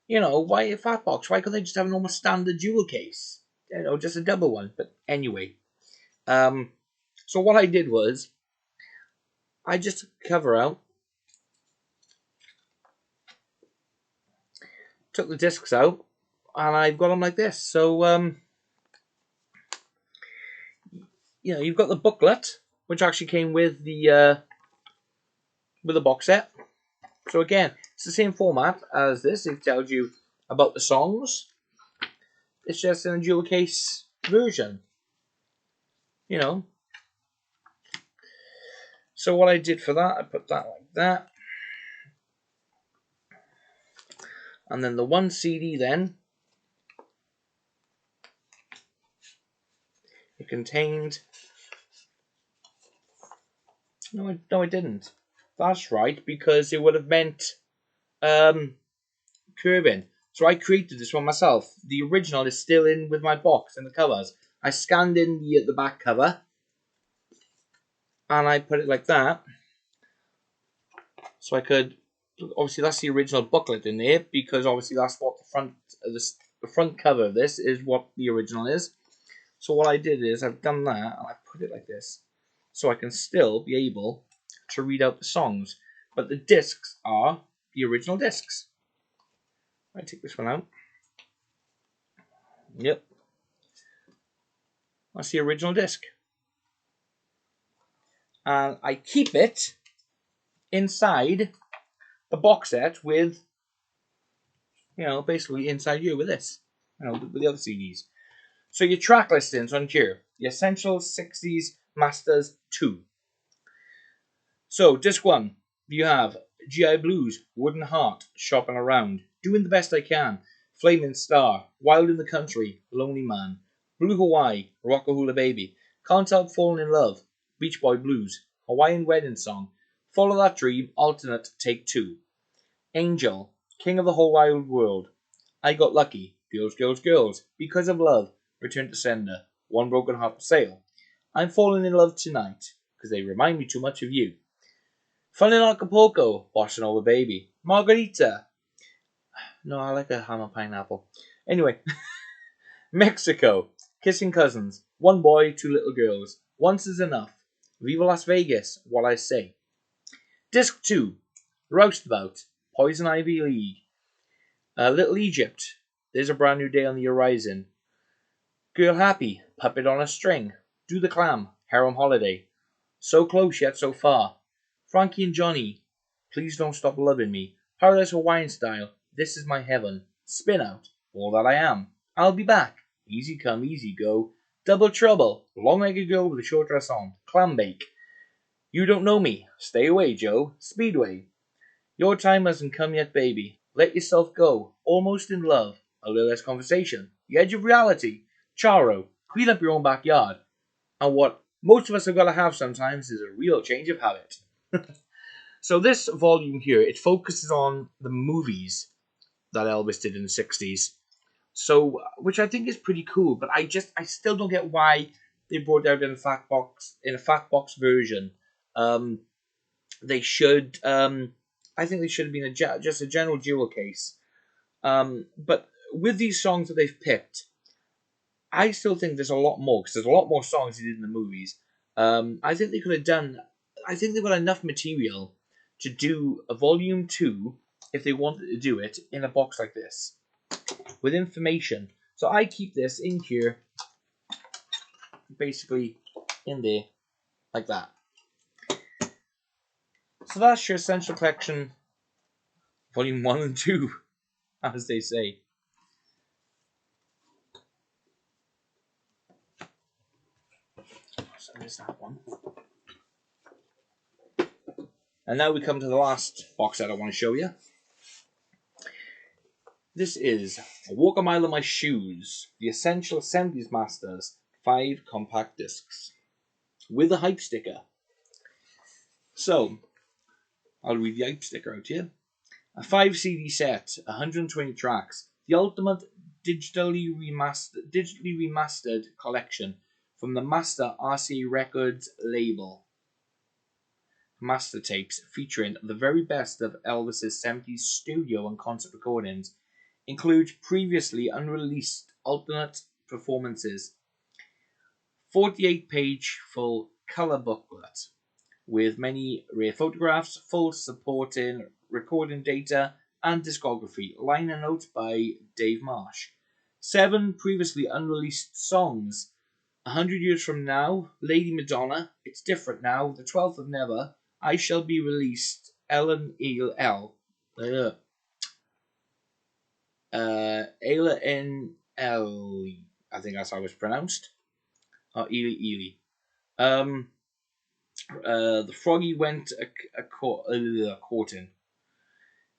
why a fat box? Why couldn't they just have an almost standard jewel case? Just a double one. But anyway. So what I did was, I just took the cover out, took the discs out, and I've got them like this. So, you've got the booklet, which actually came with the box set. So again, it's the same format as this. It tells you about the songs. It's just in a jewel case version. So what I did for that, I put that like that. And then the 1 CD then, it contained... No, it didn't. That's right, because it would have meant curving. So I created this one myself. The original is still in with my box and the covers. I scanned in the back cover, and I put it like that. So I could, obviously that's the original booklet in there, because obviously that's what the front cover of this is what the original is. So what I did is I've done that, and I put it like this, so I can still be able to read out the songs. But the discs are the original discs. I take this one out. Yep. That's the original disc. And I keep it inside the box set with, basically inside here with this, with the other CDs. So your track listings on here, the Essential 60s Masters 2. So disc 1, you have GI Blues, Wooden Heart, Shopping Around, Doing the Best I Can, Flaming Star, Wild in the Country, Lonely Man, Blue Hawaii, Rockahula Baby, Can't Help Falling in Love, Beach Boy Blues, Hawaiian Wedding Song, Follow That Dream, alternate take 2, Angel, King of the Whole Wide World, I got lucky. Girls, girls, girls. Because of love. Return to sender. One broken heart for sale. I'm falling in love tonight. Because they remind me too much of you. Fun in Acapulco. Bossa Nova baby. Margarita. No, I like a ham and pineapple. Anyway. Mexico. Kissing cousins. One boy, two little girls. Once is enough. Viva Las Vegas. What I say. Disc 2. Roustabout. Poison Ivy League. Little Egypt. There's a brand new day on the horizon. Girl Happy. Puppet on a string. Do the Clam. Harem Holiday. So close yet so far. Frankie and Johnny. Please don't stop loving me. Paradise Hawaiian style. This is my heaven. Spin out. All that I am. I'll be back. Easy come, easy go. Double trouble. Long-legged girl with a short dress on. Clam bake. You don't know me. Stay away, Joe. Speedway. Your time hasn't come yet, baby. Let yourself go. Almost in love. A little less conversation. The edge of reality. Charo. Clean up your own backyard. And what most of us have got to have sometimes is a real change of habit. So this volume here, it focuses on the movies that Elvis did in the 60s. So, which I think is pretty cool, but I still don't get why they brought it out in a fat box version. They should, I think they should have been just a general jewel case. But with these songs that they've picked, I still think there's a lot more, because there's a lot more songs he did in the movies. I think they could have done, I think they've got enough material to do a volume 2, if they wanted to do it, in a box like this, with information. So I keep this in here, basically in there, like that. So that's your Essential Collection, volume 1 and 2, as they say. So there's that one. And now we come to the last box set I want to show you. This is A Walk a Mile in My Shoes, the Essential 70s Masters, 5 compact discs, with a hype sticker. So, I'll read the hype sticker out here. A 5 CD set, 120 tracks, the ultimate digitally remastered collection from the Master RCA Records label. Master tapes featuring the very best of Elvis's 70s studio and concert recordings, include previously unreleased alternate performances, 48-page full color booklet with many rare photographs, full supporting recording data and discography, liner notes by Dave Marsh, 7 previously unreleased songs, 100 Years From Now, Lady Madonna, It's Different Now, The 12th of Never, I Shall Be Released, Ellen L. Ayla N. L. I think that's how it's pronounced. Ely. The Froggy Went Courting.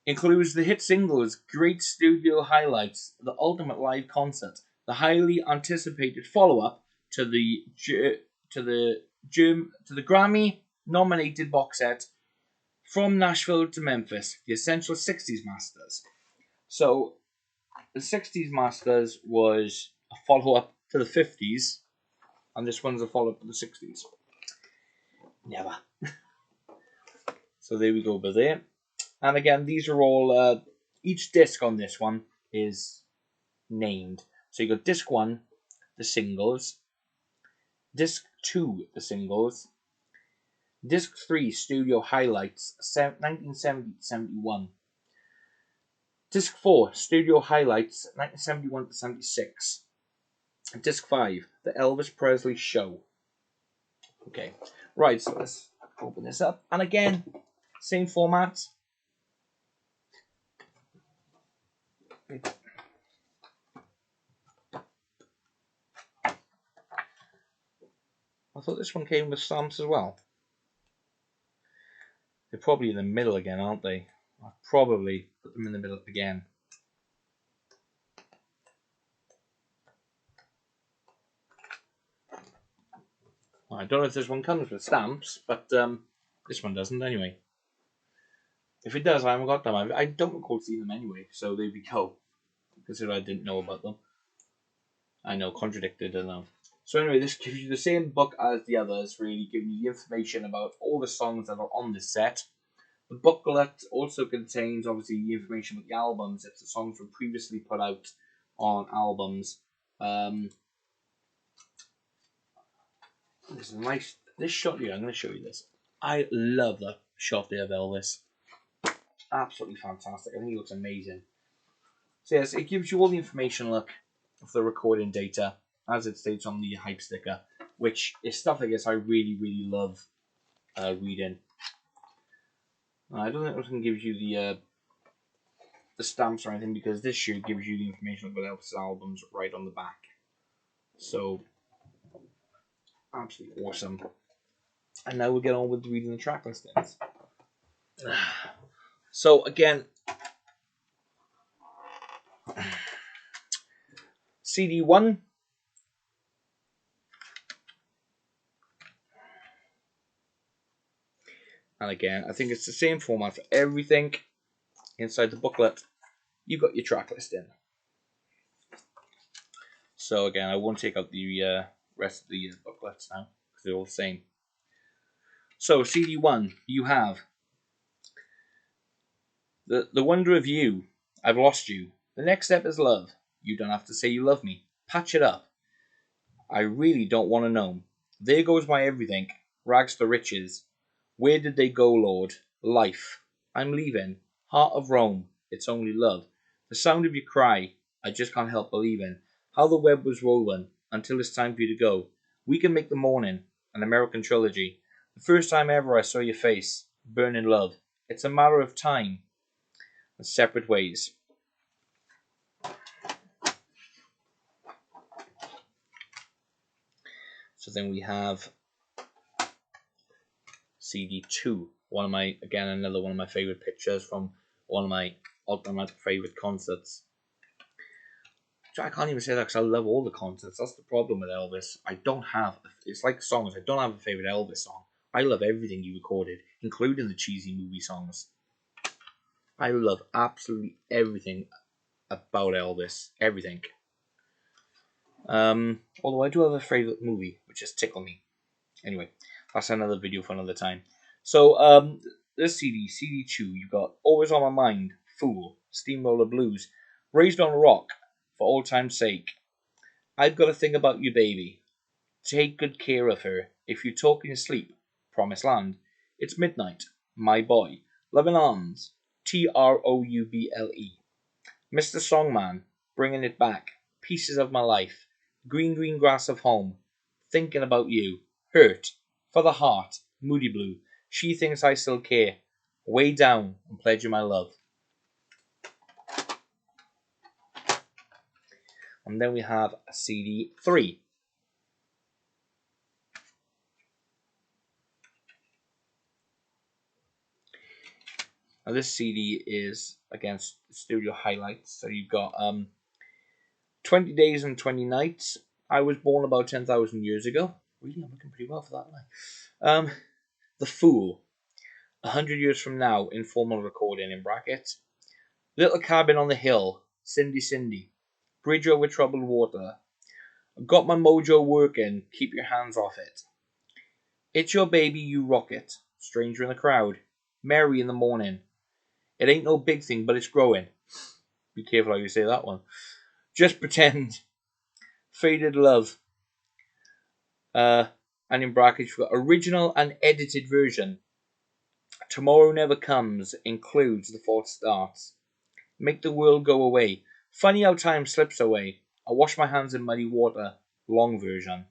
Includes the hit singles, great studio highlights, the ultimate live concert, the highly anticipated follow-up to the Grammy-nominated box set From Nashville to Memphis, the Essential 60s Masters. So, the 60s Masters was a follow-up to the 50s, and this one's a follow-up to the 60s. Never. So there we go over there. And again, these are all, each disc on this one is named. So you got disc 1, the singles, disc 2, the singles, disc 3, studio highlights, 1970-71. Disc 4, Studio Highlights, 1971 to 76. Disc 5, The Elvis Presley Show. Okay, right, so let's open this up. And again, same format. I thought this one came with stamps as well. They're probably in the middle again, aren't they? I'll probably put them in the middle again. I don't know if this one comes with stamps, but this one doesn't anyway. If it does, I haven't got them. I don't recall seeing them anyway, so there we go. considering I didn't know about them. I know, contradicted, I know. So anyway, this gives you the same book as the others, really giving you the information about all the songs that are on this set. The booklet also contains, obviously, the information about the albums, if the songs were previously put out on albums. This is nice. This shot here, I'm going to show you this. I love that shot there of Elvis. Absolutely fantastic. I think it looks amazing. So yes, it gives you all the information, look, of the recording data, as it states on the hype sticker, which is stuff like this I really, really love reading. I don't think it can give you the stamps or anything, because this shoe gives you the information about Elvis' albums right on the back. So, absolutely awesome. And now we'll get on with reading the track listings. So again, CD1. And again, I think it's the same format for everything. Inside the booklet, you've got your track listing. So again, I won't take out the rest of the booklets now, because they're all the same. So CD1, you have the wonder of you. I've lost you. The next step is love. You don't have to say you love me. Patch it up. I really don't want to know. There goes my everything. Rags to riches. Where did they go, Lord? Life. I'm leaving. Heart of Rome. It's only love. The sound of your cry. I just can't help believing. How the web was woven until it's time for you to go. We can make the morning an American trilogy. The first time ever I saw your face. Burning love. It's a matter of time. And separate ways. So then we have CD2. Another one of my favorite pictures from one of my ultimate favorite concerts. I can't even say that because I love all the concerts. That's the problem with Elvis. It's like songs. I don't have a favorite Elvis song. I love everything he recorded, including the cheesy movie songs. I love absolutely everything about Elvis. Everything. Although I do have a favorite movie, which is Tickle Me. Anyway, that's another video for another time. So, this CD2, you've got Always on My Mind, Fool, Steamroller Blues, Raised on a Rock, For Old Time's Sake, I've Got to Think About You, Baby, Take Good Care of Her, If You Talk in Your Sleep, Promised Land, It's Midnight, My Boy, Loving Arms, Trouble, Mr. Songman, Bringing It Back, Pieces of My Life, Green Green Grass of Home, Thinking About You, Hurt, For the Heart, Moody Blue, She Thinks I Still Care, Way Down, and Pledge You My Love. And then we have CD3. Now this CD is, again, studio highlights. So you've got 20 Days and 20 Nights. I Was Born About 10,000 Years Ago. Really, I'm looking pretty well for that, aren't I? The Fool. 100 Years From Now, informal recording in brackets. Little Cabin on the Hill, Cindy Cindy. Bridge Over Troubled Water. Got My Mojo Working, Keep Your Hands Off It. It's Your Baby, You Rock It. Stranger in the Crowd. Mary in the Morning. It Ain't No Big Thing, But It's Growing. Be careful how you say that one. Just Pretend. Faded Love. And in brackets, you've got original and edited version. Tomorrow Never Comes includes The False Starts. Make the World Go Away. Funny How Time Slips Away. I Wash My Hands in Muddy Water. Long version.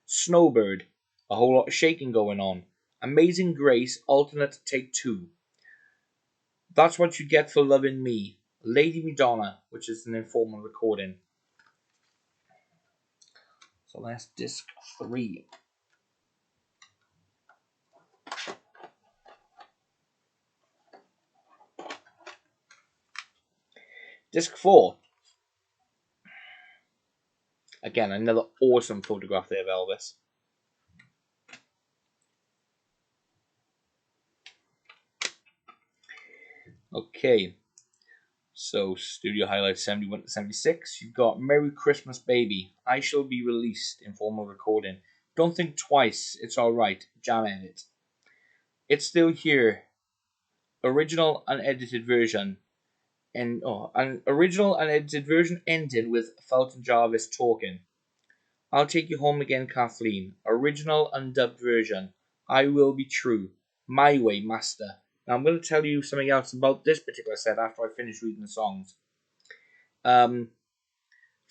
Snowbird. A whole lot of shaking going on. Amazing Grace. Alternate Take 2. That's What You Get for Loving Me. Lady Madonna, which is an informal recording. So that's disc 3. Disc 4. Again, another awesome photograph there of Elvis. Okay. So, studio highlights 71 to 76. You've got Merry Christmas Baby. I shall be released in formal recording. Don't think twice. It's alright. Jam edit. It's still here. Original unedited version. And an original unedited version ending with Felton Jarvis talking. I'll take you home again, Kathleen. Original undubbed version. I will be true. My way, master. Now I'm going to tell you something else about this particular set after I finish reading the songs. For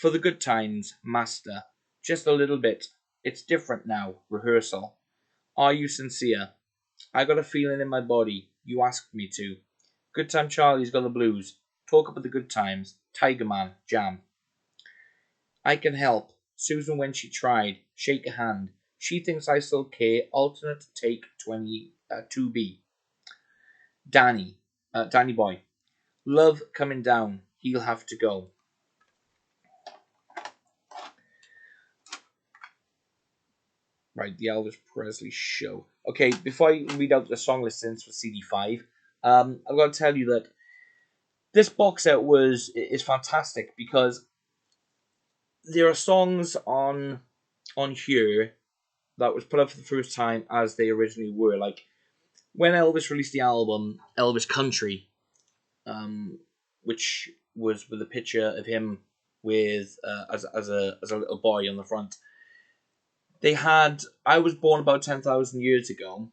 the good times, master. Just a little bit. It's different now. Rehearsal. Are you sincere? I got a feeling in my body. You asked me to. Good time Charlie's got the blues. Talk about the good times. Tiger Man. Jam. I can help. Susan when she tried. Shake a hand. She thinks I still care. Alternate take 2B. Danny Boy. Love coming down. He'll have to go. Right, the Elvis Presley Show. Okay, before I read out the song listings for CD5, I've got to tell you that this box set is fantastic because there are songs on here that was put up for the first time as they originally were. Like when Elvis released the album Elvis Country, which was with a picture of him with as a little boy on the front. They had I Was Born About 10,000 Years Ago.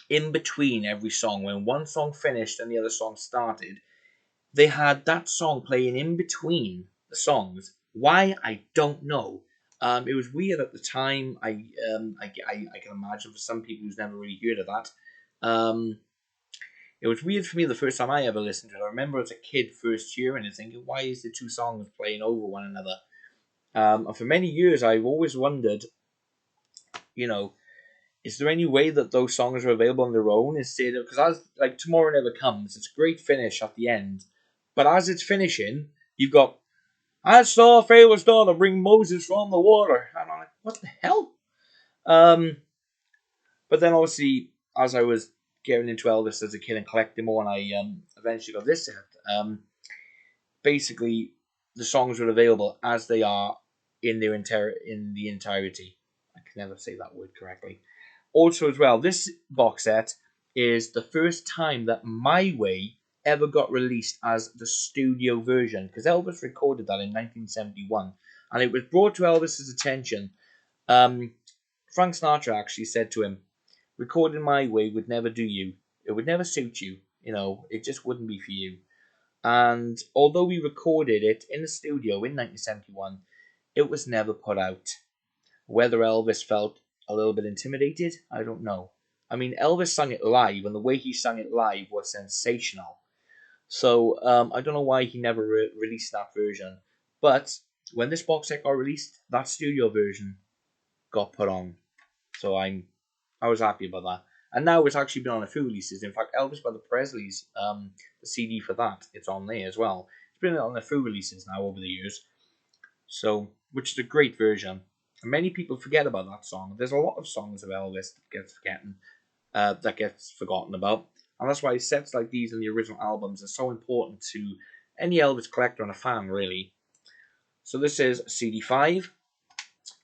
In between every song, when one song finished and the other song started, they had that song playing in between the songs. Why, I don't know. It was weird at the time. I can imagine for some people who's never really heard of that. It was weird for me the first time I ever listened to it. I remember as a kid first hearing it thinking, why is the two songs playing over one another? And for many years I've always wondered, is there any way that those songs are available on their own instead of, because as like Tomorrow Never Comes, it's a great finish at the end, but as it's finishing, you've got I saw Pharaoh's daughter bring Moses from the water, and I'm like, what the hell? But then obviously as I was getting into Elvis as a kid and collecting more, and I eventually got this set, basically the songs are available as they are in the entirety. I can never say that word correctly. Also, as well, this box set is the first time that My Way ever got released as the studio version, because Elvis recorded that in 1971, and it was brought to Elvis's attention. Frank Sinatra actually said to him, "Recording My Way would never do you. It would never suit you. It just wouldn't be for you." And although we recorded it in the studio in 1971, it was never put out. Whether Elvis felt a little bit intimidated, I don't know. I mean, Elvis sung it live, and the way he sung it live was sensational. So I don't know why he never released that version. But when this box set got released, that studio version got put on. So I was happy about that. And now it's actually been on a few releases. In fact, Elvis by the Presleys, the CD for that, it's on there as well. It's been on a few releases now over the years. So, which is a great version. And many people forget about that song. There's a lot of songs of Elvis that gets forgotten about. And that's why sets like these and the original albums are so important to any Elvis collector and a fan, really. So this is CD5.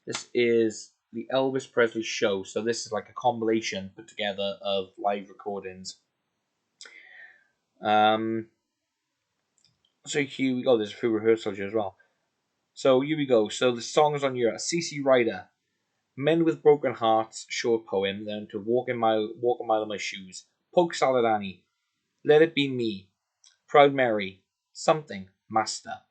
This is the Elvis Presley Show. So this is like a compilation put together of live recordings. So here we go. There's a few rehearsals here as well. So here we go. So the songs on here are CC Rider, Men with Broken Hearts, short poem, then to Walk a Mile in My Shoes, Poke Salad Annie, Let It Be Me, Proud Mary, Something, Master.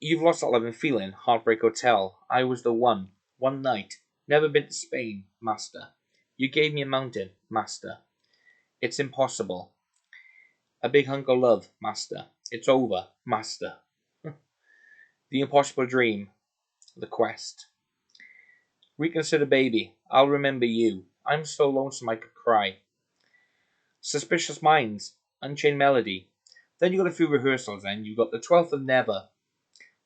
You've Lost That Loving Feeling, Heartbreak Hotel, I Was the One Night, Never Been to Spain, Master. You Gave Me a Mountain, Master. It's Impossible. A Big Hunk of Love, Master. It's Over, Master. The Impossible Dream, The Quest. Reconsider Baby, I'll Remember You, I'm So Lonesome I Could Cry. Suspicious Minds, Unchained Melody. Then you got a few rehearsals then. You've got the 12th of Never,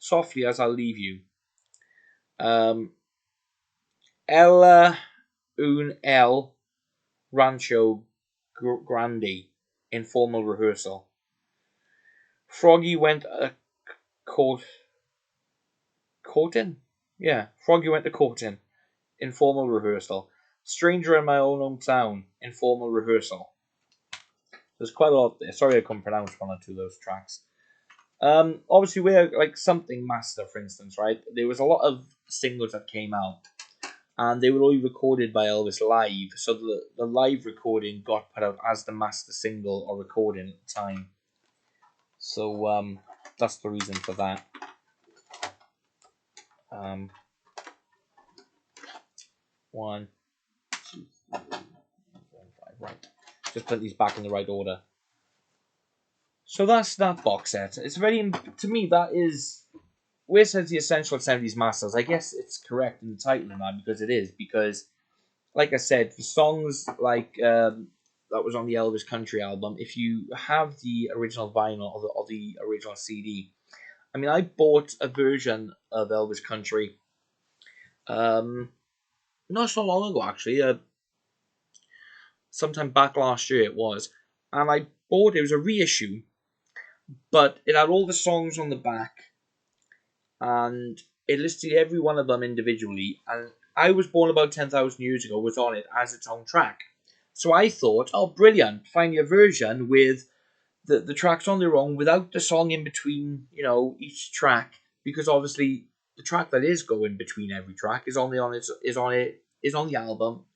Softly As I'll Leave You. Ella Un El Rancho Grande, Informal Rehearsal. Froggy went courting? Yeah, Froggy went to courting. Informal Rehearsal. Stranger in My Own Hometown. Informal Rehearsal. There's quite a lot there. Sorry I couldn't pronounce one or two of those tracks. Obviously, we're like Something Master, for instance, right? There was a lot of singles that came out, and they were all recorded by Elvis live. So the live recording got put out as the master single or recording at the time. So that's the reason for that. One, two, 3, 4, 5. Right. Just put these back in the right order. So that's that box set. It's very, to me, that is, where it says the Essential 70s Masters, I guess it's correct in the title and that, because it is. Because, like I said, the songs like that was on the Elvis Country album, if you have the original vinyl or the original CD, I mean, I bought a version of Elvis Country not so long ago, actually. Sometime back last year it was. And I bought it. It was a reissue. But it had all the songs on the back. And it listed every one of them individually. And I Was Born About 10,000 Years Ago was on it as its own track. So I thought, oh, brilliant. Find a version with the tracks on their own without the song in between, each track. Because obviously the track that is going between every track is on the album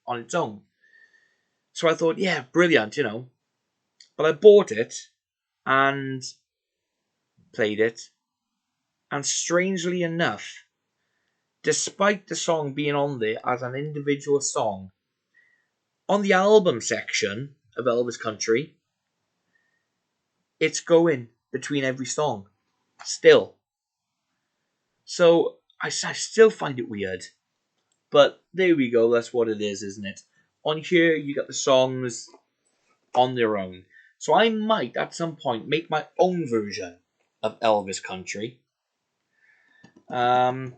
on its own. So I thought, yeah, brilliant, But I bought it and played it. And strangely enough, despite the song being on there as an individual song, on the album section of Elvis Country, it's going between every song. Still. So I still find it weird. But there we go, that's what it is, isn't it? On here, you got the songs on their own. So I might, at some point, make my own version of Elvis Country. Because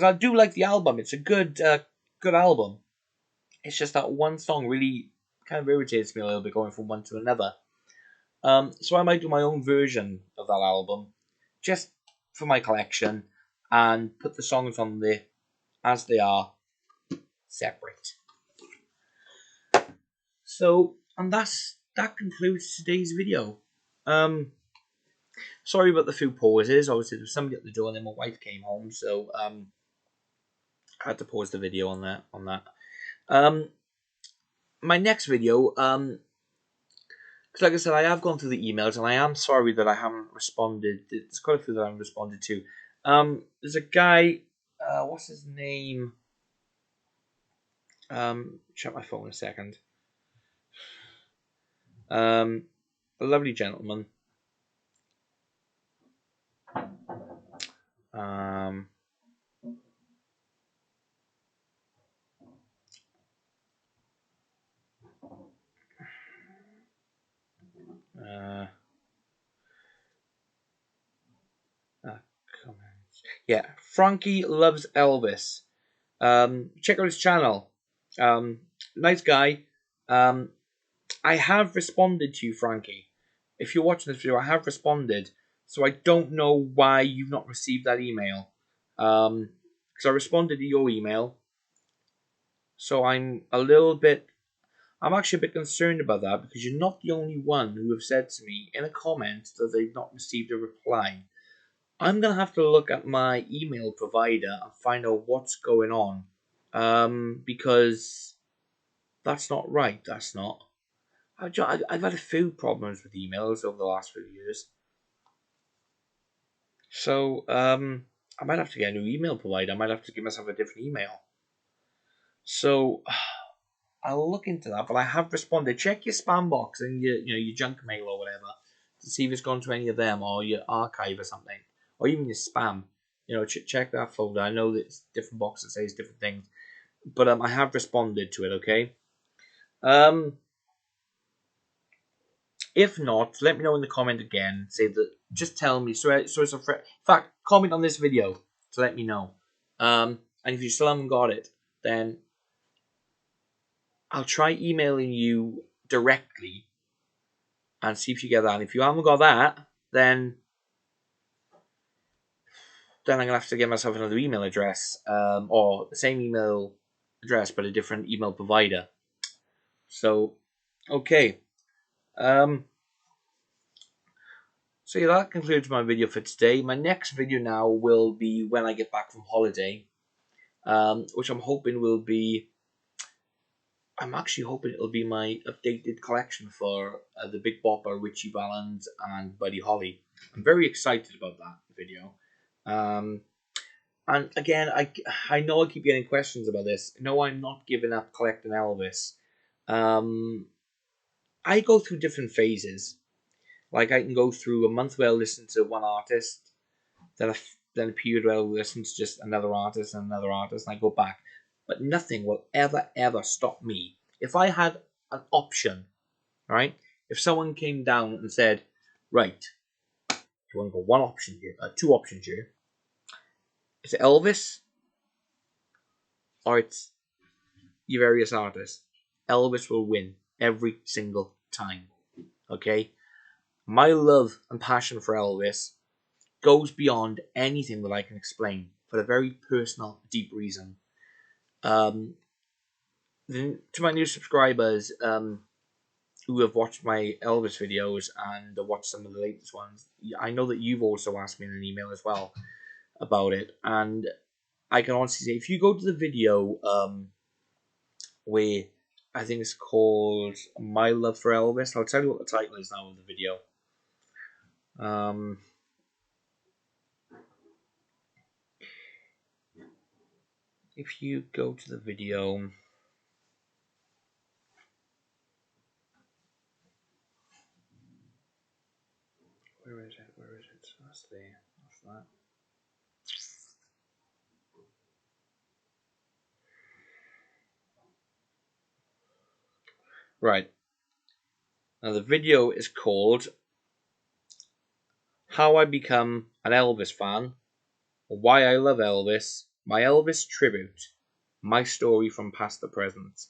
I do like the album. It's a good album. It's just that one song really kind of irritates me a little bit going from one to another. So I might do my own version of that album, just for my collection, and put the songs on there as they are, separate. So, and that concludes today's video. Sorry about the few pauses. Obviously, there was somebody at the door, and then my wife came home, so I had to pause the video on that. My next video, because like I said, I have gone through the emails, and I am sorry that I haven't responded. There's quite a few that I haven't responded to. There's a guy, what's his name? Check my phone a second. A lovely gentleman. Yeah, Frankie Loves Elvis. Check out his channel. Nice guy. I have responded to you, Frankie. If you're watching this video, I have responded. So I don't know why you've not received that email. Because I responded to your email. So I'm actually a bit concerned about that, because you're not the only one who have said to me in a comment that they've not received a reply. I'm going to have to look at my email provider and find out what's going on. Because that's not right. That's not. I've had a few problems with emails over the last few years. So, I might have to get a new email provider. I might have to give myself a different email. So, I'll look into that, but I have responded. Check your spam box and your junk mail or whatever to see if it's gone to any of them, or your archive or something, or even your spam. Check that folder. I know that it's different boxes says different things, but I have responded to it. Okay. If not, let me know in the comment again. Say that. Just tell me. So it's in fact, comment on this video to let me know. And if you still haven't got it, then I'll try emailing you directly and see if you get that. And if you haven't got that, then I'm going to have to get myself another email address, or the same email address but a different email provider. So, okay. So yeah, that concludes my video for today. My next video now will be when I get back from holiday, which I'm actually hoping it'll be my updated collection for the Big Bopper, Richie Valens, and Buddy Holly. I'm very excited about that video. And again, I know I keep getting questions about this. No, I'm not giving up collecting Elvis. I go through different phases. Like, I can go through a month where I'll listen to one artist, then a period where I'll listen to just another artist and another artist, and I go back. But nothing will ever stop me. If I had an option, right? If someone came down and said, right, you want to go one option here, two options here. It's Elvis or it's your various artists. Elvis will win every single time. Okay? My love and passion for Elvis goes beyond anything that I can explain for a very personal, deep reason. To my new subscribers who have watched my Elvis videos and watched some of the latest ones, I know that you've also asked me in an email as well about it, and I can honestly say, if you go to the video where I think it's called My Love for Elvis, I'll tell you what the title is now of the video. If you go to the video, where is it? That's there. That's that. Right. Now the video is called How I Become an Elvis Fan, Why I Love Elvis, My Elvis Tribute, My Story from Past to Present.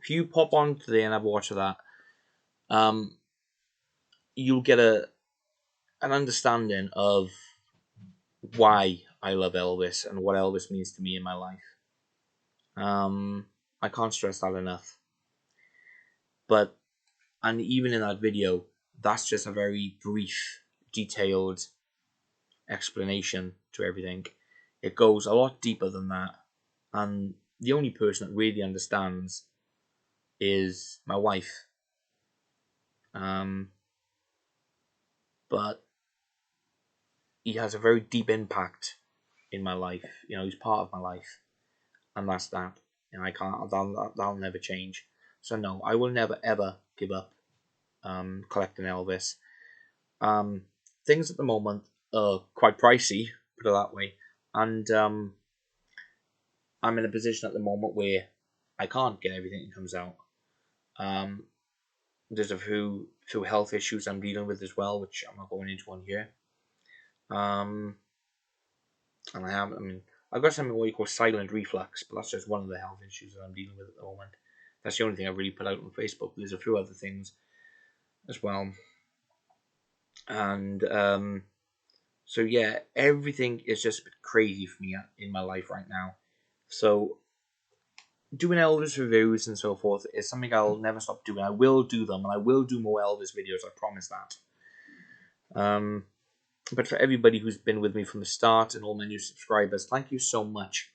If you pop on today and have a watch of that, you'll get an understanding of why I love Elvis and what Elvis means to me in my life. I can't stress that enough. And even in that video, that's just a very brief, detailed explanation to everything. It goes a lot deeper than that, and the only person that really understands is my wife. But he has a very deep impact in my life. You know, he's part of my life, and that's that. And I can't. That'll never change. So no, I will never ever give up collecting Elvis. Things at the moment are quite pricey, put it that way, and I'm in a position at the moment where I can't get everything that comes out. There's a few health issues I'm dealing with as well, which I'm not going into on here. And I've got something what you call silent reflux, but that's just one of the health issues that I'm dealing with at the moment. That's the only thing I've really put out on Facebook. There's a few other things as well. And so yeah, everything is just a bit crazy for me in my life right now. So doing Elvis reviews and so forth is something I'll never stop doing. I will do them, and I will do more Elvis videos, I promise that. But for everybody who's been with me from the start and all my new subscribers, thank you so much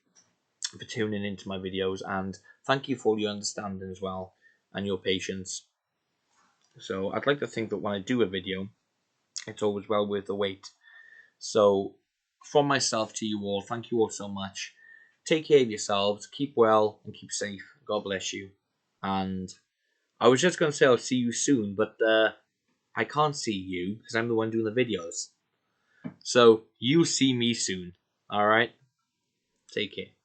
for tuning into my videos, and thank you for all your understanding as well and your patience. So I'd like to think that when I do a video, it's always well worth the wait. So from myself to you all, thank you all so much. Take care of yourselves, keep well and keep safe. God bless you. And I was just going to say I'll see you soon, but I can't see you because I'm the one doing the videos. So you'll see me soon. Alright? Take care.